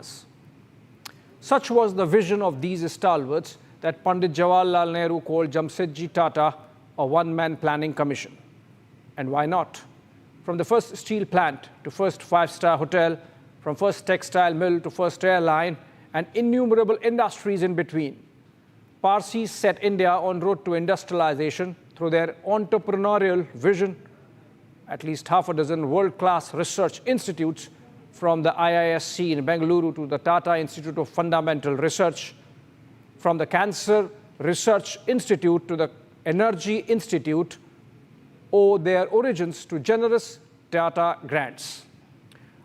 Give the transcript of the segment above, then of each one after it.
Mars. Such was the vision of these stalwarts that Pandit Jawaharlal Nehru called Jamsetji Tata a one-man planning commission. And why not? From the first steel plant to first five-star hotel, from first textile mill to first airline, and innumerable industries in between, Parsis set India on road to industrialization through their entrepreneurial vision. At least half a dozen world-class research institutes, from the IISc in Bengaluru to the Tata Institute of Fundamental Research, from the Cancer Research Institute to the Energy Institute, owe their origins to generous Tata grants.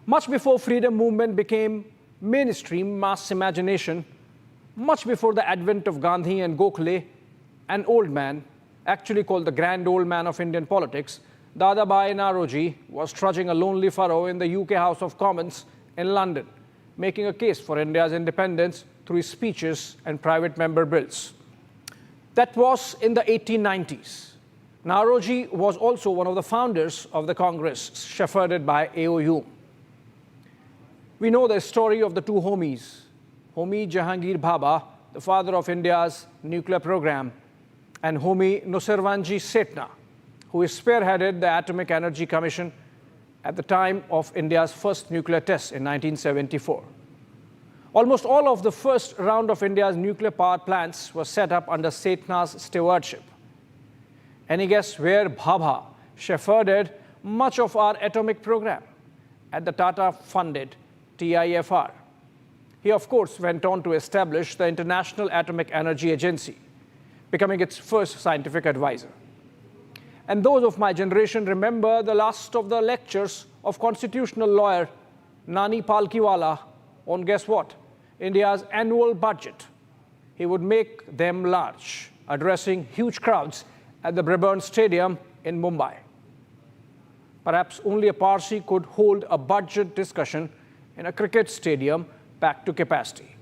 Much before freedom movement became mainstream mass imagination, much before the advent of Gandhi and Gokhale, an old man, actually called the grand old man of Indian politics, Dadabhai Naoroji was trudging a lonely furrow in the UK House of Commons in London, making a case for India's independence through his speeches and private member bills. That was in the 1890s. Naoroji was also one of the founders of the Congress, shepherded by A.O. Hume. We know the story of the two homies, Homi Jahangir Bhabha, the father of India's nuclear program, and Homi Nusirwanji Setna, who spearheaded the Atomic Energy Commission at the time of India's first nuclear test in 1974. Almost all of the first round of India's nuclear power plants were set up under Setna's stewardship. Any guess where Bhabha shepherded much of our atomic program? At the Tata-funded TIFR. He, of course, went on to establish the International Atomic Energy Agency, becoming its first scientific advisor. And those of my generation remember the last of the lectures of constitutional lawyer Nani Palkiwala on, guess what, India's annual budget. He would make them large, addressing huge crowds at the Brabourne Stadium in Mumbai. Perhaps only a Parsi could hold a budget discussion in a cricket stadium packed to capacity.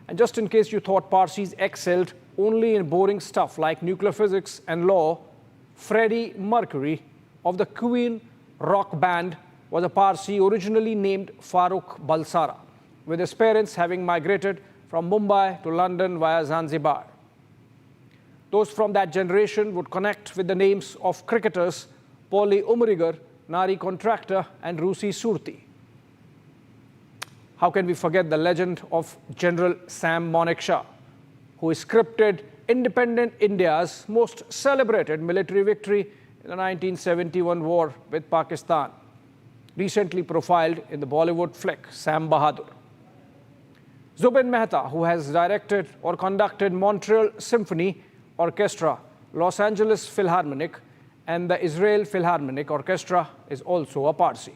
And just in case you thought Parsis excelled only in boring stuff like nuclear physics and law, Freddie Mercury of the Queen rock band was a Parsi originally named Farooq Balsara, with his parents having migrated from Mumbai to London via Zanzibar. Those from that generation would connect with the names of cricketers Paulie Umrigar, Nari Contractor, and Rusi Surti. How can we forget the legend of General Sam Manekshaw, who scripted independent India's most celebrated military victory in the 1971 war with Pakistan, recently profiled in the Bollywood flick Sam Bahadur. Zubin Mehta, who has directed or conducted Montreal Symphony Orchestra, Los Angeles Philharmonic, and the Israel Philharmonic Orchestra, is also a Parsi.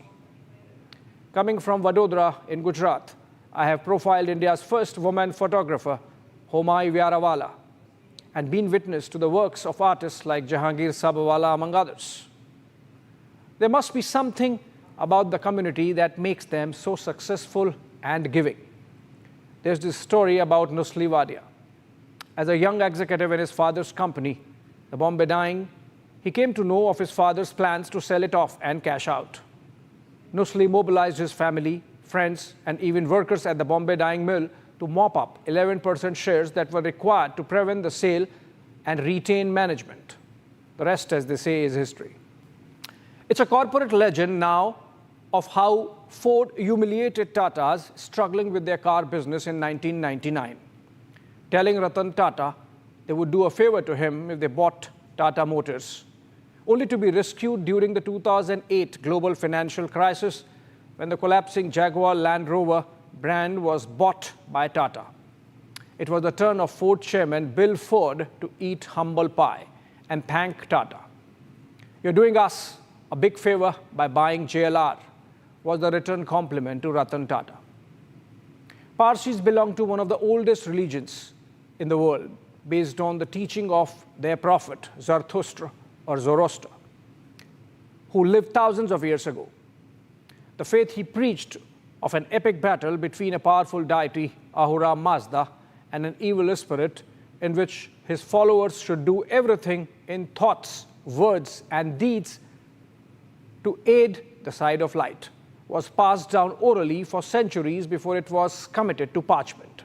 Coming from Vadodara in Gujarat, I have profiled India's first woman photographer, Homai Vyarawala, and been witness to the works of artists like Jahangir Sabawala, among others. There must be something about the community that makes them so successful and giving. There's this story about Nusli Wadia. As a young executive in his father's company, the Bombay Dyeing, he came to know of his father's plans to sell it off and cash out. Nusli mobilized his family, friends, and even workers at the Bombay Dyeing Mill to mop up 11% shares that were required to prevent the sale and retain management. The rest, as they say, is history. It's a corporate legend now of how Ford humiliated Tatas struggling with their car business in 1999, telling Ratan Tata they would do a favor to him if they bought Tata Motors, only to be rescued during the 2008 global financial crisis when the collapsing Jaguar Land Rover brand was bought by Tata. It was the turn of Ford chairman Bill Ford to eat humble pie and thank Tata. "You're doing us a big favor by buying JLR," was the return compliment to Ratan Tata. Parsis belong to one of the oldest religions in the world, based on the teaching of their prophet, Zarathustra or Zoroaster, who lived thousands of years ago. The faith he preached of an epic battle between a powerful deity, Ahura Mazda, and an evil spirit, in which his followers should do everything in thoughts, words, and deeds to aid the side of light, was passed down orally for centuries before it was committed to parchment.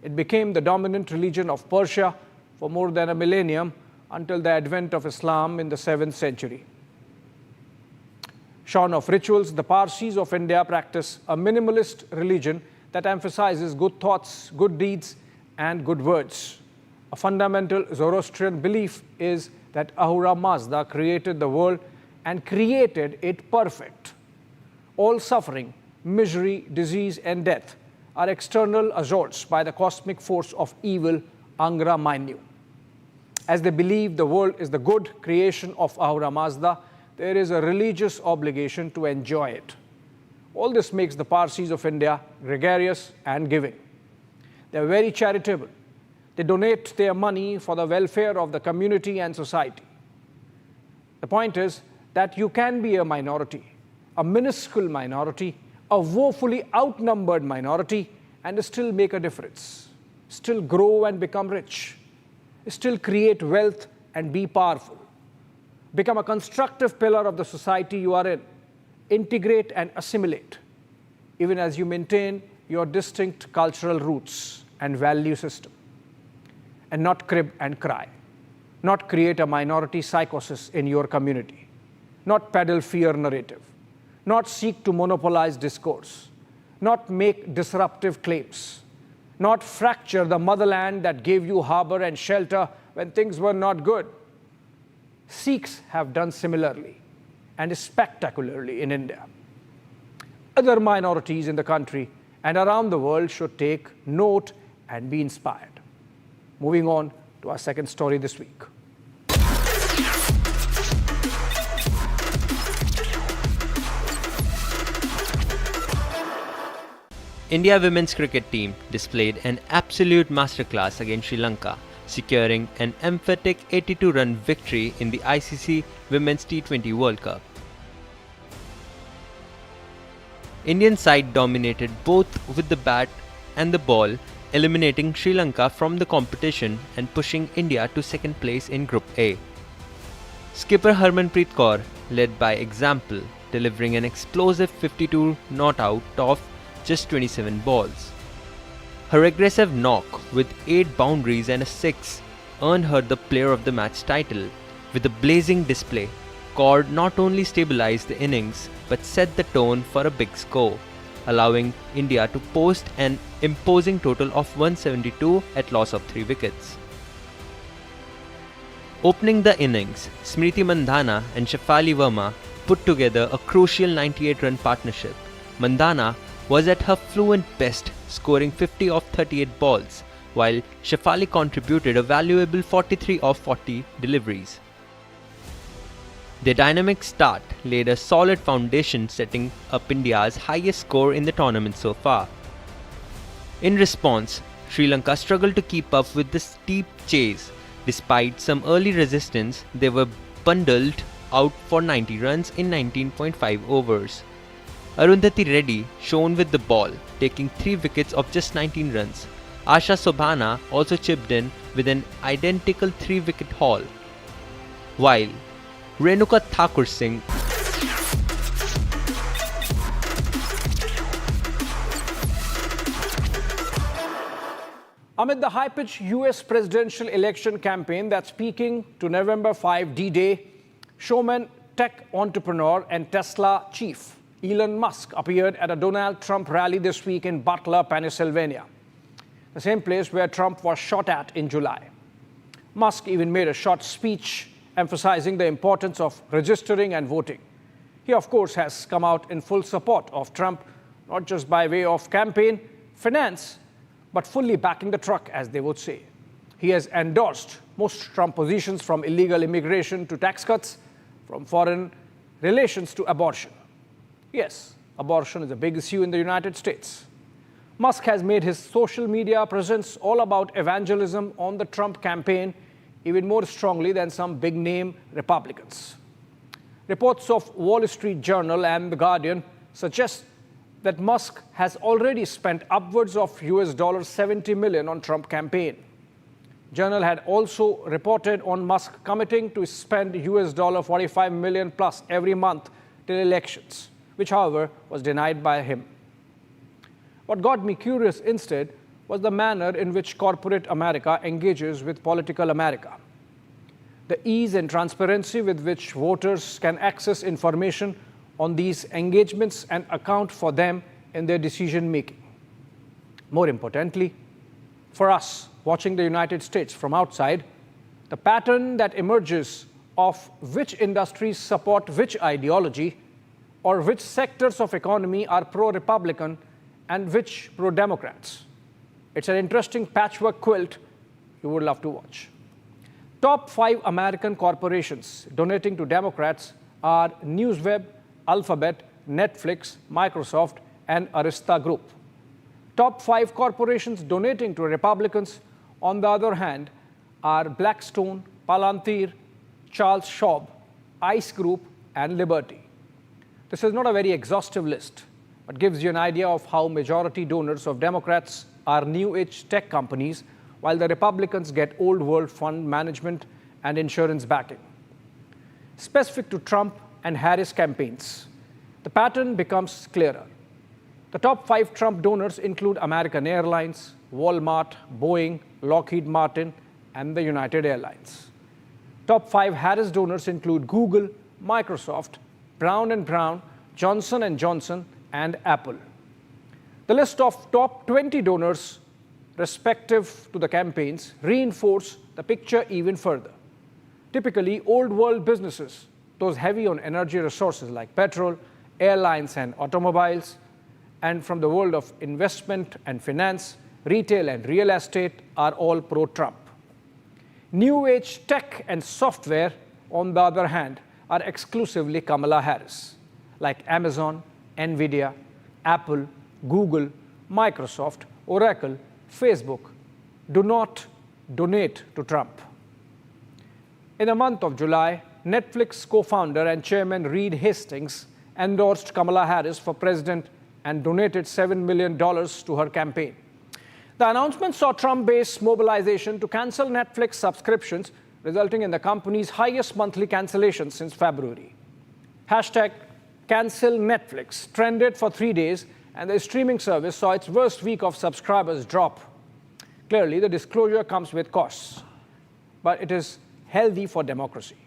It became the dominant religion of Persia for more than a millennium until the advent of Islam in the 7th century. Shorn of rituals, the Parsis of India practice a minimalist religion that emphasizes good thoughts, good deeds, and good words. A fundamental Zoroastrian belief is that Ahura Mazda created the world and created it perfect. All suffering, misery, disease, and death are external assaults by the cosmic force of evil, Angra Mainyu. As they believe the world is the good creation of Ahura Mazda, there is a religious obligation to enjoy it. All this makes the Parsis of India gregarious and giving. They are very charitable. They donate their money for the welfare of the community and society. The point is that you can be a minority, a minuscule minority, a woefully outnumbered minority, and still make a difference, still grow and become rich, still create wealth and be powerful. Become a constructive pillar of the society you are in. Integrate and assimilate, even as you maintain your distinct cultural roots and value system. And not crib and cry, not create a minority psychosis in your community, not peddle fear narrative, not seek to monopolize discourse, not make disruptive claims, not fracture the motherland that gave you harbor and shelter when things were not good. Sikhs have done similarly and spectacularly in India. Other minorities in the country and around the world should take note and be inspired. Moving on to our second story this week. India women's cricket team displayed an absolute masterclass against Sri Lanka, securing an emphatic 82-run victory in the ICC Women's T20 World Cup. Indian side dominated both with the bat and the ball, eliminating Sri Lanka from the competition and pushing India to second place in Group A. Skipper Harmanpreet Kaur led by example, delivering an explosive 52 not out of just 27 balls. Her aggressive knock with 8 boundaries and a 6 earned her the Player of the Match title. With a blazing display, Kaur not only stabilized the innings but set the tone for a big score, allowing India to post an imposing total of 172 at loss of 3 wickets. Opening the innings, Smriti Mandhana and Shefali Verma put together a crucial 98-run partnership. Mandhana was at her fluent best, scoring 50 of 38 balls, while Shefali contributed a valuable 43 of 40 deliveries. Their dynamic start laid a solid foundation, setting up India's highest score in the tournament so far. In response, Sri Lanka struggled to keep up with the steep chase. Despite some early resistance, they were bundled out for 90 runs in 19.5 overs. Arundhati Reddy shone with the ball, taking 3 wickets of just 19 runs. Asha Sobhana also chipped in with an identical 3-wicket haul, while Renuka Thakur Singh Amid the high-pitched US presidential election campaign that's peaking to November 5 D-Day, showman, tech entrepreneur and Tesla chief Elon Musk appeared at a Donald Trump rally this week in Butler, Pennsylvania, the same place where Trump was shot at in July. Musk even made a short speech emphasizing the importance of registering and voting. He, of course, has come out in full support of Trump, not just by way of campaign finance, but fully backing the truck, as they would say. He has endorsed most Trump positions, from illegal immigration to tax cuts, from foreign relations to abortion. Yes, abortion is a big issue in the United States. Musk has made his social media presence all about evangelism on the Trump campaign, even more strongly than some big-name Republicans. Reports of Wall Street Journal and The Guardian suggest that Musk has already spent upwards of $70 million on Trump campaign. Journal had also reported on Musk committing to spend $45 million plus every month till elections, which, however, was denied by him. What got me curious instead was the manner in which corporate America engages with political America. The ease and transparency with which voters can access information on these engagements and account for them in their decision making. More importantly, for us watching the United States from outside, the pattern that emerges of which industries support which ideology or which sectors of economy are pro-Republican and which pro-Democrats. It's an interesting patchwork quilt you would love to watch. Top 5 American corporations donating to Democrats are NewsWeb, Alphabet, Netflix, Microsoft, and Arista Group. Top 5 corporations donating to Republicans, on the other hand, are Blackstone, Palantir, Charles Schwab, ICE Group, and Liberty. This is not a very exhaustive list, but gives you an idea of how majority donors of Democrats are new age tech companies, while the Republicans get old world fund management and insurance backing. Specific to Trump and Harris campaigns, the pattern becomes clearer. The top 5 Trump donors include American Airlines, Walmart, Boeing, Lockheed Martin, and the United Airlines. Top 5 Harris donors include Google, Microsoft, Brown & Brown, Johnson & Johnson, and Apple. The list of top 20 donors respective to the campaigns reinforce the picture even further. Typically, old world businesses, those heavy on energy resources like petrol, airlines, and automobiles, and from the world of investment and finance, retail and real estate are all pro-Trump. New age tech and software, on the other hand, are exclusively Kamala Harris, like Amazon, Nvidia, Apple, Google, Microsoft, Oracle, Facebook, do not donate to Trump. In the month of July, Netflix co-founder and chairman Reed Hastings endorsed Kamala Harris for president and donated $7 million to her campaign. The announcement saw Trump-based mobilization to cancel Netflix subscriptions, resulting in the company's highest monthly cancellation since February. Hashtag cancel Netflix trended for 3 days, and the streaming service saw its worst week of subscribers drop. Clearly, the disclosure comes with costs, but it is healthy for democracy.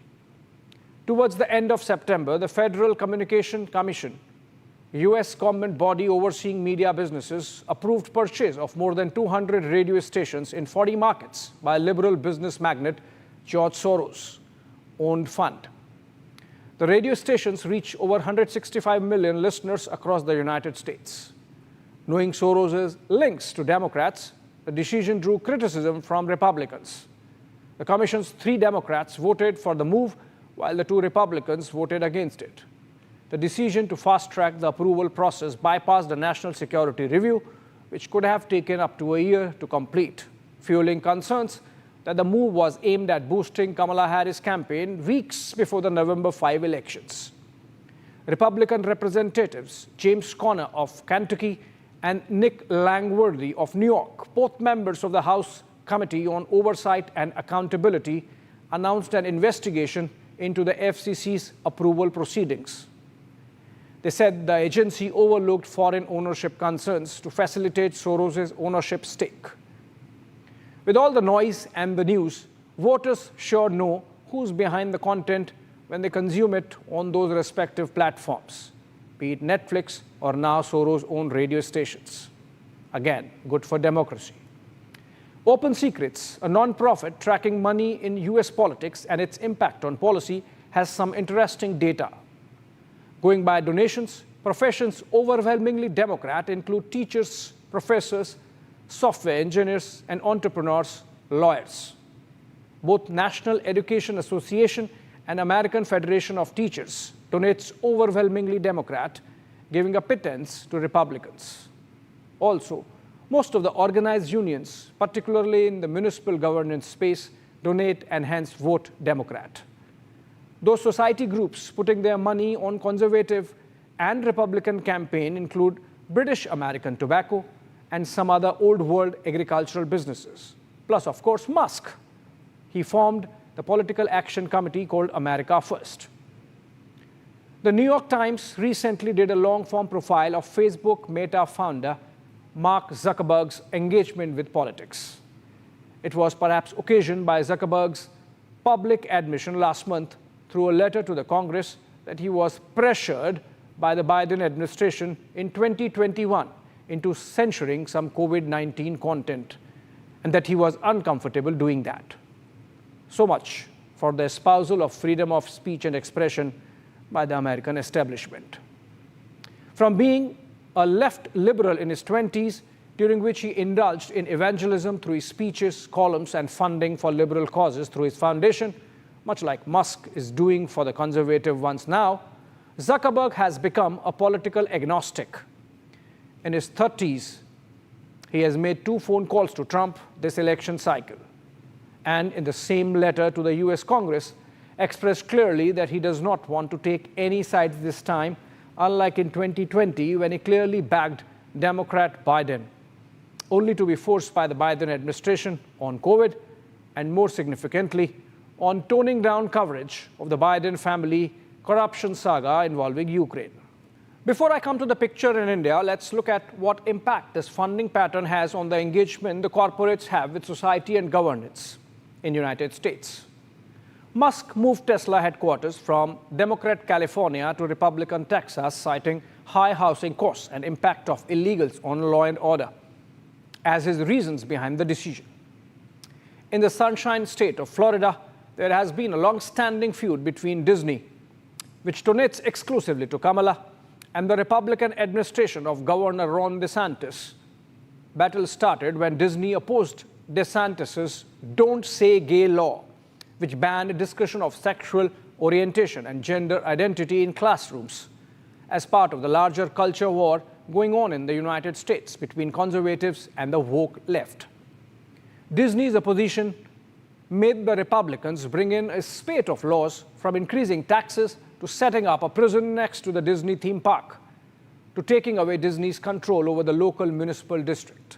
Towards the end of September, the Federal Communications Commission, U.S. government body overseeing media businesses, approved purchase of more than 200 radio stations in 40 markets by liberal business magnate George Soros-owned fund. The radio stations reach over 165 million listeners across the United States. Knowing Soros's links to Democrats, the decision drew criticism from Republicans. The commission's 3 Democrats voted for the move, while the 2 Republicans voted against it. The decision to fast-track the approval process bypassed the National Security Review, which could have taken up to a year to complete, fueling concerns that the move was aimed at boosting Kamala Harris' campaign weeks before the November 5 elections. Republican representatives James Conner of Kentucky and Nick Langworthy of New York, both members of the House Committee on Oversight and Accountability, announced an investigation into the FCC's approval proceedings. They said the agency overlooked foreign ownership concerns to facilitate Soros's ownership stake. With all the noise and the news, voters sure know who's behind the content when they consume it on those respective platforms, be it Netflix or now Soros-owned radio stations. Again, good for democracy. Open Secrets, a non-profit tracking money in US politics and its impact on policy, has some interesting data. Going by donations, professions overwhelmingly Democrat include teachers, professors, software engineers, and entrepreneurs, lawyers. Both National Education Association and American Federation of Teachers donates overwhelmingly Democrat, giving a pittance to Republicans. Also, most of the organized unions, particularly in the municipal governance space, donate and hence vote Democrat. Those society groups putting their money on conservative and Republican campaign include British American Tobacco and some other old world agricultural businesses. Plus, of course, Musk. He formed the political action committee called America First. The New York Times recently did a long-form profile of Facebook Meta founder Mark Zuckerberg's engagement with politics. It was perhaps occasioned by Zuckerberg's public admission last month through a letter to the Congress that he was pressured by the Biden administration in 2021 into censoring some COVID-19 content, and that he was uncomfortable doing that. So much for the espousal of freedom of speech and expression by the American establishment. From being a left liberal in his 20s, during which he indulged in evangelism through his speeches, columns, and funding for liberal causes through his foundation, much like Musk is doing for the conservative ones now, Zuckerberg has become a political agnostic. In his 30s, he has made 2 phone calls to Trump this election cycle, and in the same letter to the US Congress, expressed clearly that he does not want to take any sides this time, unlike in 2020 when he clearly backed Democrat Biden, only to be forced by the Biden administration on COVID, and more significantly, on toning down coverage of the Biden family corruption saga involving Ukraine. Before I come to the picture in India, let's look at what impact this funding pattern has on the engagement the corporates have with society and governance in the United States. Musk moved Tesla headquarters from Democrat California to Republican Texas, citing high housing costs and impact of illegals on law and order as his reasons behind the decision. In the Sunshine State of Florida, there has been a long-standing feud between Disney, which donates exclusively to Kamala, and the Republican administration of Governor Ron DeSantis. Battle started when Disney opposed DeSantis's Don't Say Gay law, which banned discussion of sexual orientation and gender identity in classrooms, as part of the larger culture war going on in the United States between conservatives and the woke left. Disney's opposition made the Republicans bring in a spate of laws, from increasing taxes to setting up a prison next to the Disney theme park, to taking away Disney's control over the local municipal district.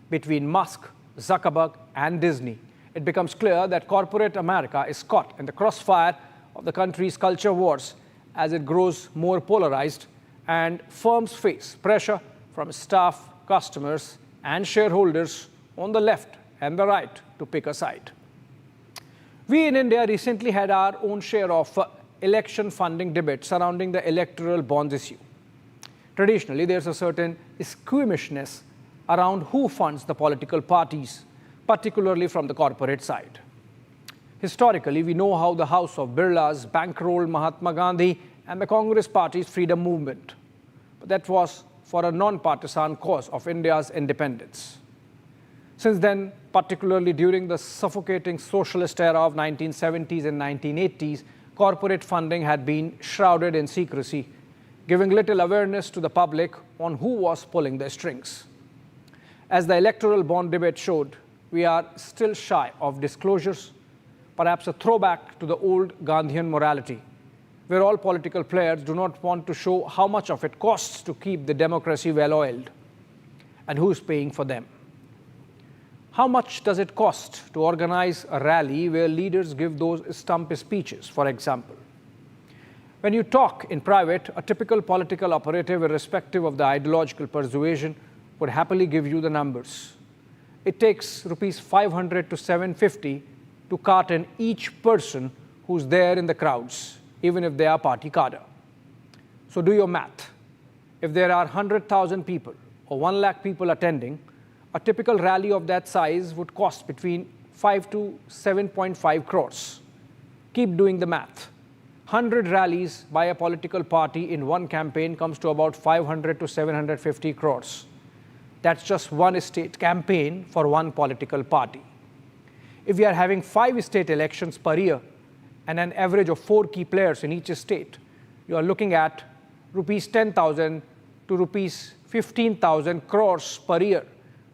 Between Musk, Zuckerberg, and Disney, it becomes clear that corporate America is caught in the crossfire of the country's culture wars as it grows more polarized, and firms face pressure from staff, customers, and shareholders on the left and the right to pick a side. We in India recently had our own share of election funding debate surrounding the electoral bonds issue. Traditionally, there's a certain squeamishness around who funds the political parties, particularly from the corporate side. Historically, we know how the House of Birlas bankrolled Mahatma Gandhi and the Congress Party's freedom movement. But that was for a non-partisan cause of India's independence. Since then, particularly during the suffocating socialist era of 1970s and 1980s, corporate funding had been shrouded in secrecy, giving little awareness to the public on who was pulling the strings. As the electoral bond debate showed, we are still shy of disclosures, perhaps a throwback to the old Gandhian morality, where all political players do not want to show how much of it costs to keep the democracy well-oiled, and who's paying for them. How much does it cost to organize a rally where leaders give those stump speeches, for example? When you talk in private, a typical political operative, irrespective of the ideological persuasion, would happily give you the numbers. It takes rupees 500 to 750 to cart in each person who's there in the crowds, even if they are party cadre. So do your math. If there are 100,000 people or 1 lakh people attending, a typical rally of that size would cost between 5 to 7.5 crores. Keep doing the math. 100 rallies by a political party in one campaign comes to about 500 to 750 crores. That's just one state campaign for one political party. If we are having 5 state elections per year and an average of 4 key players in each state, you are looking at rupees 10,000 to rupees 15,000 crores per year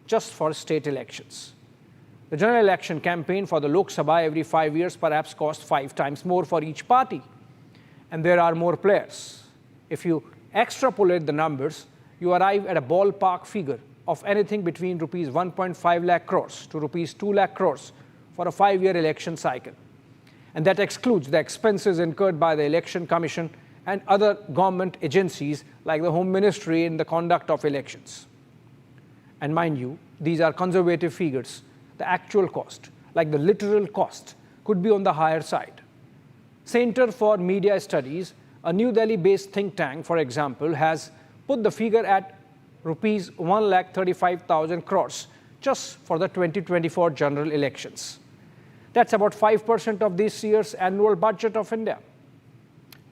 just for state elections. The general election campaign for the Lok Sabha every 5 years perhaps costs 5 times more for each party. And there are more players. If you extrapolate the numbers, you arrive at a ballpark figure of anything between rupees 1.5 lakh crores to rupees 2 lakh crores for a 5-year election cycle. And that excludes the expenses incurred by the Election Commission and other government agencies like the Home Ministry in the conduct of elections. And mind you, these are conservative figures. The actual cost, like the literal cost, could be on the higher side. Center for Media Studies, a New Delhi-based think tank, for example, has put the figure at rupees 1,35,000 crores just for the 2024 general elections. That's about 5% of this year's annual budget of India.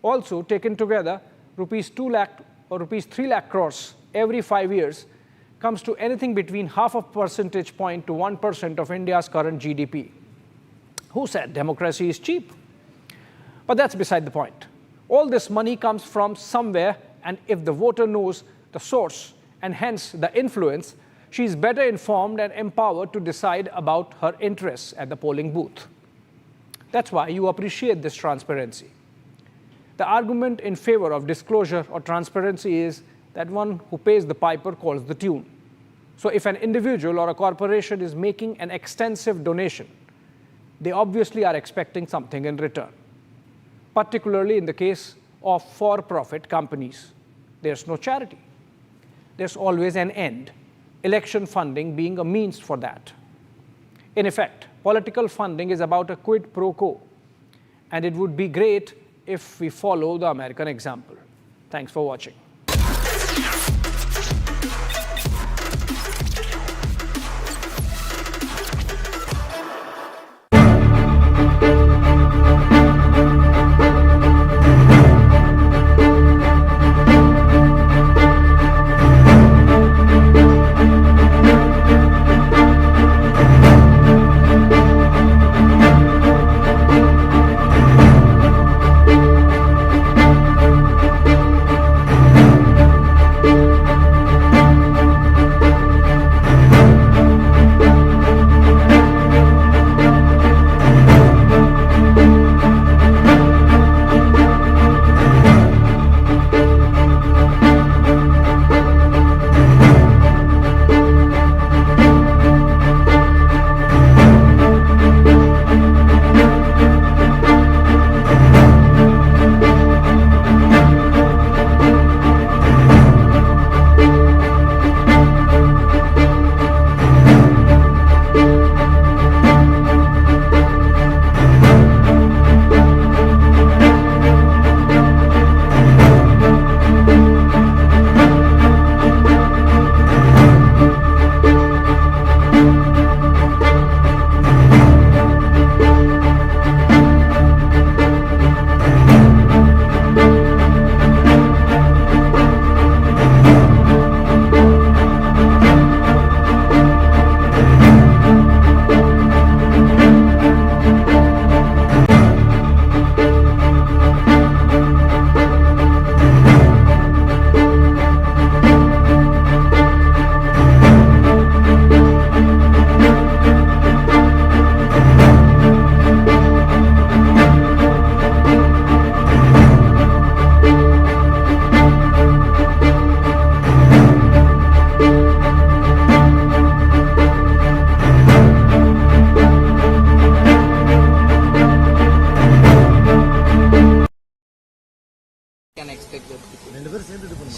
Also, taken together, rupees 2 lakh or rupees 3 lakh crores every 5 years comes to anything between half a percentage point to 1% of India's current GDP. Who said democracy is cheap? But that's beside the point. All this money comes from somewhere, and if the voter knows the source and hence the influence, she is better informed and empowered to decide about her interests at the polling booth. That's why you appreciate this transparency. The argument in favor of disclosure or transparency is that one who pays the piper calls the tune. So if an individual or a corporation is making an extensive donation, they obviously are expecting something in return. Particularly in the case of for-profit companies, there's no charity. There's always an end, election funding being a means for that. In effect, political funding is about a quid pro quo, and it would be great if we follow the American example. Thanks for watching.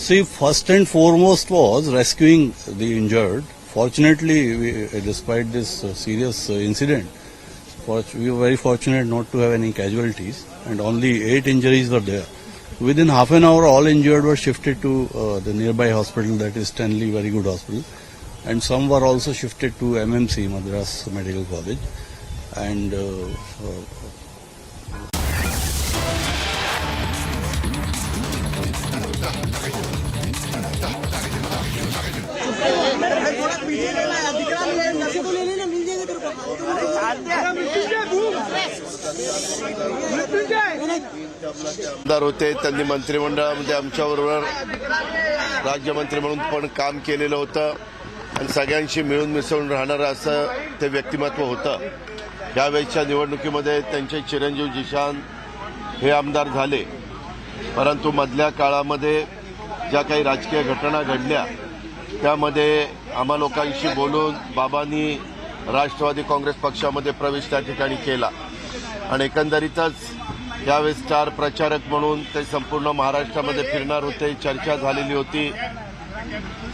See, first and foremost was rescuing the injured. Fortunately, despite this serious incident, we were very fortunate not to have any casualties, and only 8 injuries were there. Within half an hour, all injured were shifted to the nearby hospital, that is Stanley Very Good Hospital, and some were also shifted to MMC, Madras Medical College, and आमदार होते, त्यांनी मंत्रिमंडळामध्ये आमच्याबरोबर राज्यमंत्री म्हणून पण काम केलेलं होतं आणि सगळ्यांशी मिळून मिसळून राहणारं असं ते व्यक्तिमत्व होतं. यावेळच्या निवडणुकीमध्ये त्यांचे चिरंजीव जिशान हे आमदार झाले, परंतु मधल्या काळामध्ये ज्या काही राजकीय घटना घडल्या त्यामध्ये आम्हा लोकांशी बोलून बाबांनी राष्ट्रवादी काँग्रेस पक्षामध्ये प्रवेश त्या ठिकाणी केला आणि एकंदरीतच त्यावेळेस स्टार प्रचारक म्हणून ते संपूर्ण महाराष्ट्रामध्ये फिरणार होते. चर्चा झालेली होती,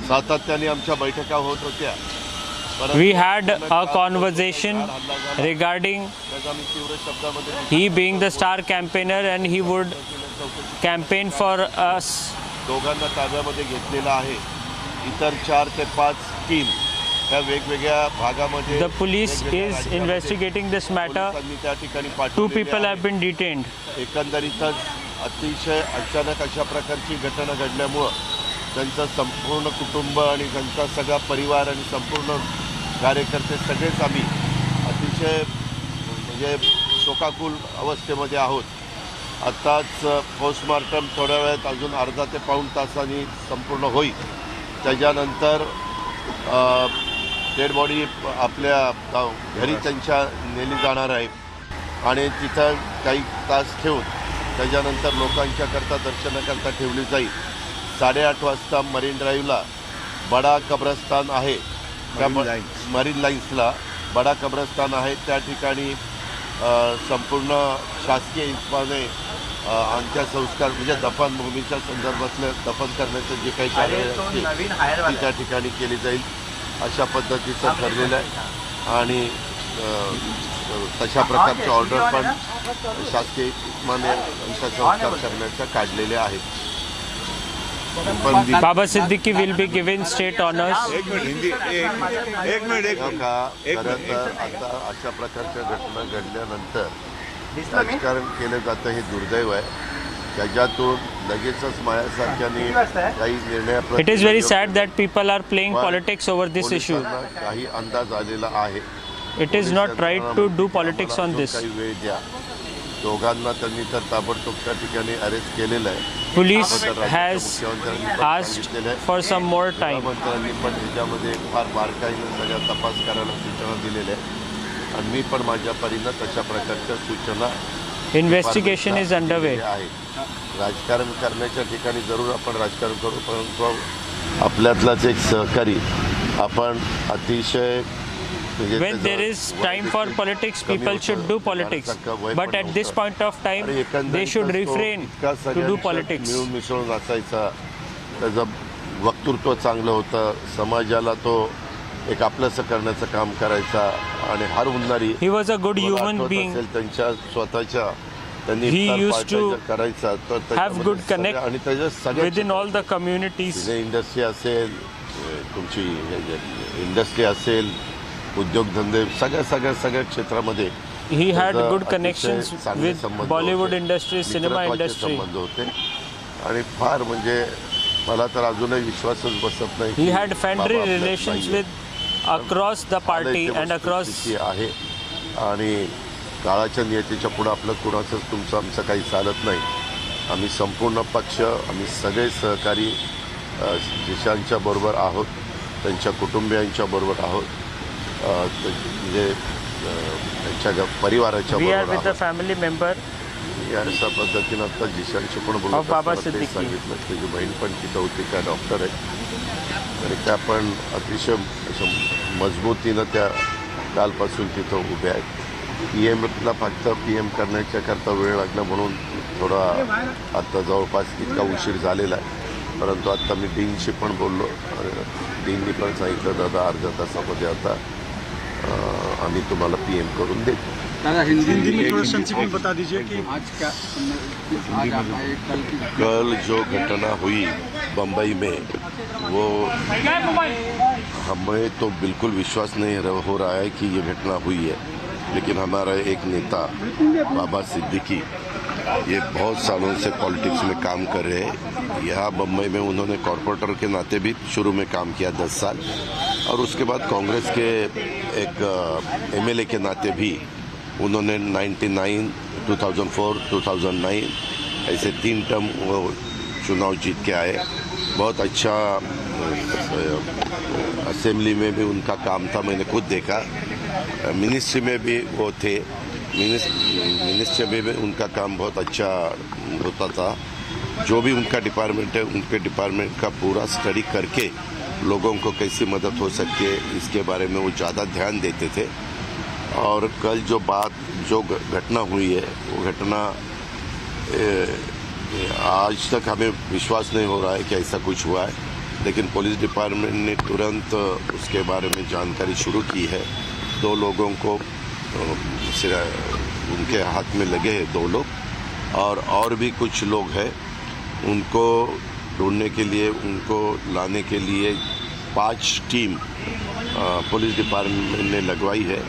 सातत्याने आमच्या बैठका होत होत्या. We had a conversation regarding he being the star campaigner and he would campaign for us. दोघांना ताब्यामध्ये घेतलेला आहे. इतर 4 ते 5 टीम ह्या वेगवेगळ्या भागामध्ये. The police is investigating this matter. त्या ठिकाणी 2 people have been detained. एकंदरीतच अतिशय अचानक अशा प्रकारची घटना घडल्यामुळं त्यांचं संपूर्ण कुटुंब आणि त्यांचा सगळा परिवार आणि संपूर्ण कार्यकर्ते सगळेच आम्ही अतिशय म्हणजे शोकाकुल अवस्थेमध्ये आहोत. आत्ताच पोस्टमार्टम थोड्या वेळात अजून अर्धा ते पाऊण तासांनी संपूर्ण होईल. त्याच्यानंतर डेड बॉडी आपल्या घरी त्यांच्या नेली जाणार आहे आणि तिथं काही तास ठेवून त्याच्यानंतर लोकांच्याकरता दर्शनाकरता ठेवली जाईल. 8:30 वाजता मरीन ड्राईव्हला बडा कब्रस्तान आहे, त्या मरीन लाईन्सला बडा कब्रस्तान आहे. त्या ठिकाणी संपूर्ण शासकीय इस्माने अंत्यसंस्कार म्हणजे दफनभूमीच्या संदर्भातलं दफन करण्याचं जे काही कार्य असतील ती त्या ठिकाणी केली जाईल अशा पद्धतीचं ठरलेलं आहे. आणि तशा प्रकारचे ऑर्डर पण शासकीय इस्माने अंत्यसंस्कार करण्याच्या काढलेले आहेत. Baba Siddique will be given state honors. खरं तर आता अशा प्रकारच्या घटना घडल्यानंतर राजकारण केलं जातं हे दुर्दैव आहे. त्याच्यातून लगेचच माझ्यासारख्याने काही निर्णय. It is very sad that people are playing politics over this issue. काही अंदाज आलेला आहे. It is not right to do politics on this. काही वेळ द्या. दोघांना त्यांनी तर ताबडतोब त्या ठिकाणी अरेस्ट केलेलं आहे. Police has asked for some more time. मंत्र्यांनी पण याच्यामध्ये फार बारकाईनं सगळा तपास करायला सूचना दिलेल्या आहेत आणि मी पण माझ्या परीनं तशा प्रकारच्या सूचना. Investigation is underway. राजकारण करण्याच्या ठिकाणी जरूर आपण राजकारण करू, परंतु आपल्यातलाच एक सहकारी आपण अतिशय. When there is time for politics, people should do politics. But at this point of time, they should refrain to do politics. मिळून मिसळून असायचा, त्याचं वक्तृत्व चांगलं होतं, समाजाला तो एक आपलंसं करण्याचं काम करायचा आणि हर उन्हारी. He was a good human being. त्यांच्या स्वतःच्या त्यांनी He used to करायचा have good connect within all the communities. Industry असेल, तुमची इंडस्ट्री असेल, उद्योगधंदे सगळ्या क्षेत्रामध्ये He had good connections with Bollywood industry, cinema industry. संबंध होते आणि फार म्हणजे मला तर अजूनही विश्वासच बसत नाही. He had friendly relations with across the party and across. आहे आणि काळाच्या नियतीच्या पुढे आपलं कुणाचंच तुमचं आमचं काही चालत नाही. आम्ही संपूर्ण पक्ष, आम्ही सगळे सहकारी जिशांच्या बरोबर आहोत, त्यांच्या कुटुंबियांच्या बरोबर आहोत, म्हणजे त्यांच्या परिवाराच्या बरोबर फॅमिली मेंबर. अशा पद्धतीनं आता जिशांशी पण बोलत सांगितलं. त्याची बहीण पण तिथं होती, त्या डॉक्टर आहेत आणि त्या पण अतिशय मजबूतीनं त्या कालपासून तिथं उभ्या आहेत. PM-ला फक्त PM करण्याच्याकरता वेळ लागला म्हणून थोडा आत्ता जवळपास इतका उशीर झालेला आहे. परंतु आत्ता मी डीनशी पण बोललो, डीननी पण सांगितलं दादा अर्ध्या तासामध्ये आता आम्ही तुम्हाला PM करून देतो. हिंदी में थोड़ा संक्षिप्त बता दीजिए कि आज क्या कल जो घटना हुई बम्बई में वो हमें तो बिल्कुल विश्वास नहीं हो रहा है कि ये घटना हुई है. लेकिन हमारा एक नेता बाबा सिद्दीकी ये बहुत सालों से पॉलिटिक्स में काम कर रहे हैं. यहाँ बम्बई में उन्होंने कॉरपोरेटर के नाते भी शुरू में काम किया 10 साल और उसके बाद कांग्रेस के एक MLA के नाते भी उन्होंने 99, 2004, 2009 ऐसे 3 टर्म वो चुनाव जीत के आए. बहुत अच्छा असेंबली में भी उनका काम था, मैंने खुद देखा. मिनिस्ट्री में भी वो थे, मिनिस्ट्री में भी उनका काम बहुत अच्छा होता था. जो भी उनका डिपार्टमेंट है उनके डिपार्टमेंट का पूरा स्टडी करके लोगों को कैसी मदद हो सकती है इसके बारे में वो ज़्यादा ध्यान देते थे. और कल जो घटना हुई है वो घटना आज तक हमें विश्वास नहीं हो रहा है कि ऐसा कुछ हुआ है, लेकिन पुलिस डिपार्टमेंट ने तुरंत उसके बारे में जानकारी शुरू की है। 2 लोगों को उनके हाथ में लगे हैं, 2 लोग, और भी कुछ लोग हैं। उनको ढूंढने के लिए, उनको लाने के लिए 5 टीम पुलिस डिपार्टमेंट ने लगवाई है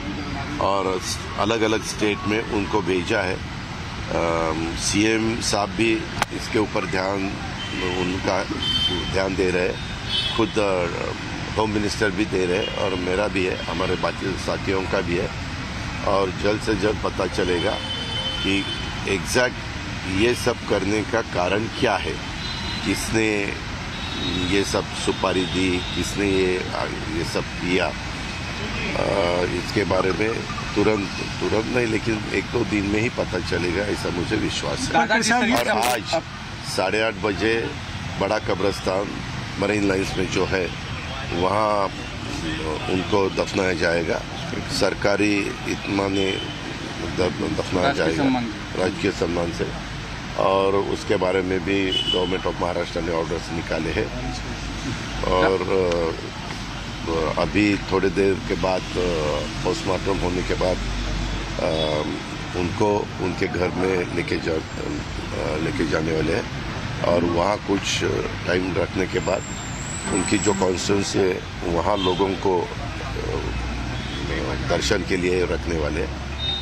और अलग अलग स्टेट में उनको भेजा है। सीएम साहब भी इसके ऊपर उनका ध्यान दे रहे हैं, खुद होम मिनिस्टर भी दे रहे हैं और मेरा भी है, हमारे बाकी साथियों का भी है। और जल्द से जल्द पता चलेगा कि एग्जैक्ट ये सब करने का कारण क्या है, किसने ये सब सुपारी दी, किसने ये सब किया। इसके बारे में तुरंत नहीं, लेकिन 1-2 दिन में ही पता चलेगा, ऐसा मुझे विश्वास है। और आज 8:30 बजे बड़ा कब्रिस्तान मरीन लाइन्स में जो है वहाँ उनको दफनाया जाएगा, सरकारी इत्मीनान दफनाया जाएगा राजकीय सम्मान से। और उसके बारे में भी गवर्नमेंट ऑफ महाराष्ट्र ने ऑर्डर्स निकाले हैं। और अभी थोड़ी देर के बाद पोस्टमार्टम होने के बाद उनको उनके घर में लेके जाने वाले हैं और वहाँ कुछ टाइम रखने के बाद उनकी जो कॉन्स्टिट्यूंसी है वहाँ लोगों को दर्शन के लिए रखने वाले हैं।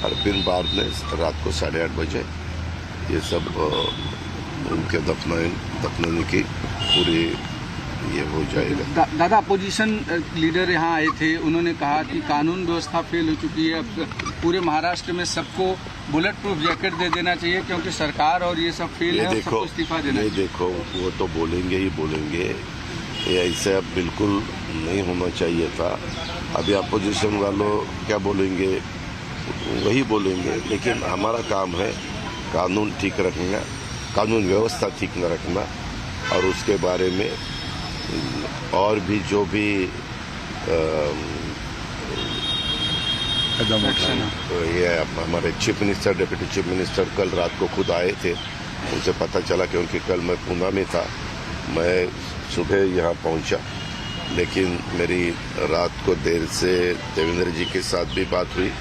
और फिर बाद में रात को 8:30 बजे ये सब उनके दफनाने की पूरी ये हो जाएगा। दादा, अपोजिशन लीडर यहाँ आए थे, उन्होंने कहा कि कानून व्यवस्था फेल हो चुकी है, अब पूरे महाराष्ट्र में सबको बुलेट प्रूफ जैकेट दे देना चाहिए क्योंकि सरकार और ये सब फेल है, सबको इस्तीफा देना चाहिए। देखो, वो तो बोलेंगे ही बोलेंगे, ये ऐसे अब बिल्कुल नहीं होना चाहिए था। अभी अपोजिशन वालों क्या बोलेंगे, वही बोलेंगे, लेकिन हमारा काम है कानून ठीक रखना, कानून व्यवस्था ठीक न रखना और उसके बारे में और भी जो भी ये हमारे chief minister, deputy chief minister कल रात को खुद आए थे, उनसे पता चला क्योंकि कल मैं पूना में था, मैं सुबह यहाँ पहुँचा, लेकिन मेरी रात को देर से देवेंद्र जी के साथ भी बात हुई,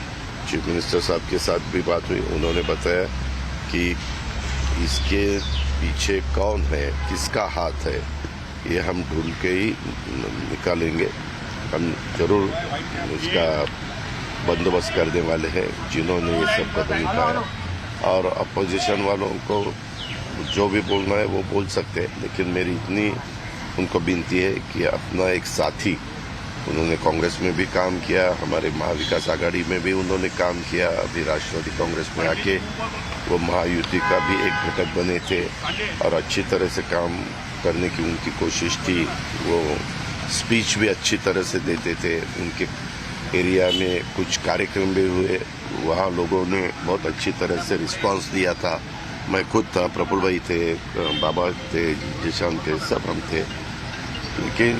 चीफ मिनिस्टर साहब के साथ भी बात हुई। उन्होंने बताया कि इसके पीछे कौन है, किसका हाथ है, ये हम ढूंढ के ही निकालेंगे। हम जरूर उसका बंदोबस्त करने वाले हैं जिन्होंने ये सब कदम उठाया। और अपोजिशन वालों को जो भी बोलना है वो बोल सकते हैं, लेकिन मेरी इतनी उनको विनती है कि अपना एक साथी, उन्होंने कांग्रेस में भी काम किया, हमारे महाविकास आघाड़ी में भी उन्होंने काम किया, अभी राष्ट्रवादी कांग्रेस में आके वो महायुति का भी एक घटक बने थे और अच्छी तरह से काम करने की उनकी कोशिश थी। वो स्पीच भी अच्छी तरह से देते थे, उनके एरिया में कुछ कार्यक्रम भी हुए, वहाँ लोगों ने बहुत अच्छी तरह से रिस्पांस दिया था। मैं खुद था, प्रफुल्ल भाई थे, बाबा थे, जिशान थे, सब हम थे, लेकिन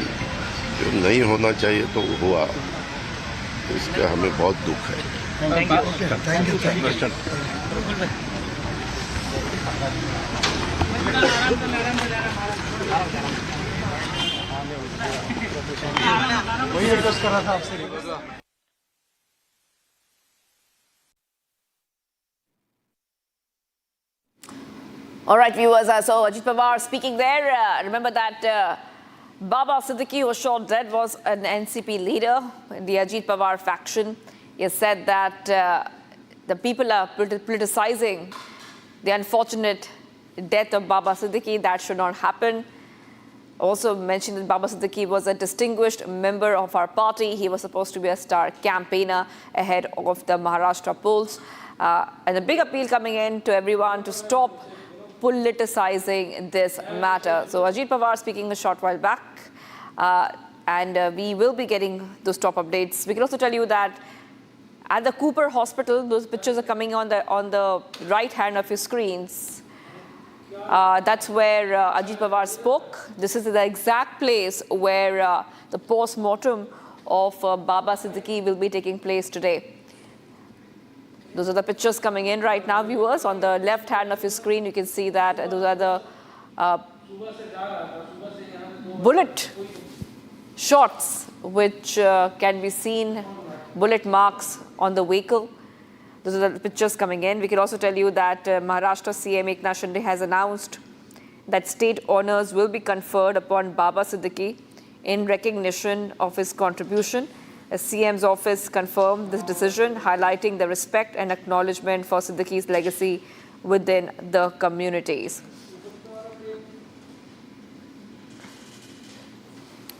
जो नहीं होना चाहिए तो हुआ, इसका हमें बहुत दुख है। Thank you. वही एडजस्ट कर रहा था आपसे। All right, viewers, so Ajit Pawar speaking there. Remember that Baba Siddique, who was shot dead, was an NCP leader in the Ajit Pawar faction. He has said that the people are politicizing the unfortunate death of Baba Siddique. That should not happen. Also mentioned that Baba Siddique was a distinguished member of our party. He was supposed to be a star campaigner ahead of the Maharashtra polls. And a big appeal coming in to everyone to stop politicizing this matter. So Ajit Pawar speaking a short while back, and we will be getting those top updates. We can also tell you that at the Cooper Hospital, those pictures are coming on the right hand of your screens. That's where Ajit Pawar spoke. This is the exact place where the post-mortem of Baba Siddique will be taking place today. Those are the pictures coming in right now, viewers. On the left hand of your screen, you can see that those are the bullet shots which can be seen, bullet marks on the vehicle. Those are the pictures coming in. We can also tell you that Maharashtra CM Eknath Shinde has announced that state honors will be conferred upon Baba Siddique in recognition of his contribution. The CM's office confirmed this decision, highlighting the respect and acknowledgement for Siddique's legacy within the communities.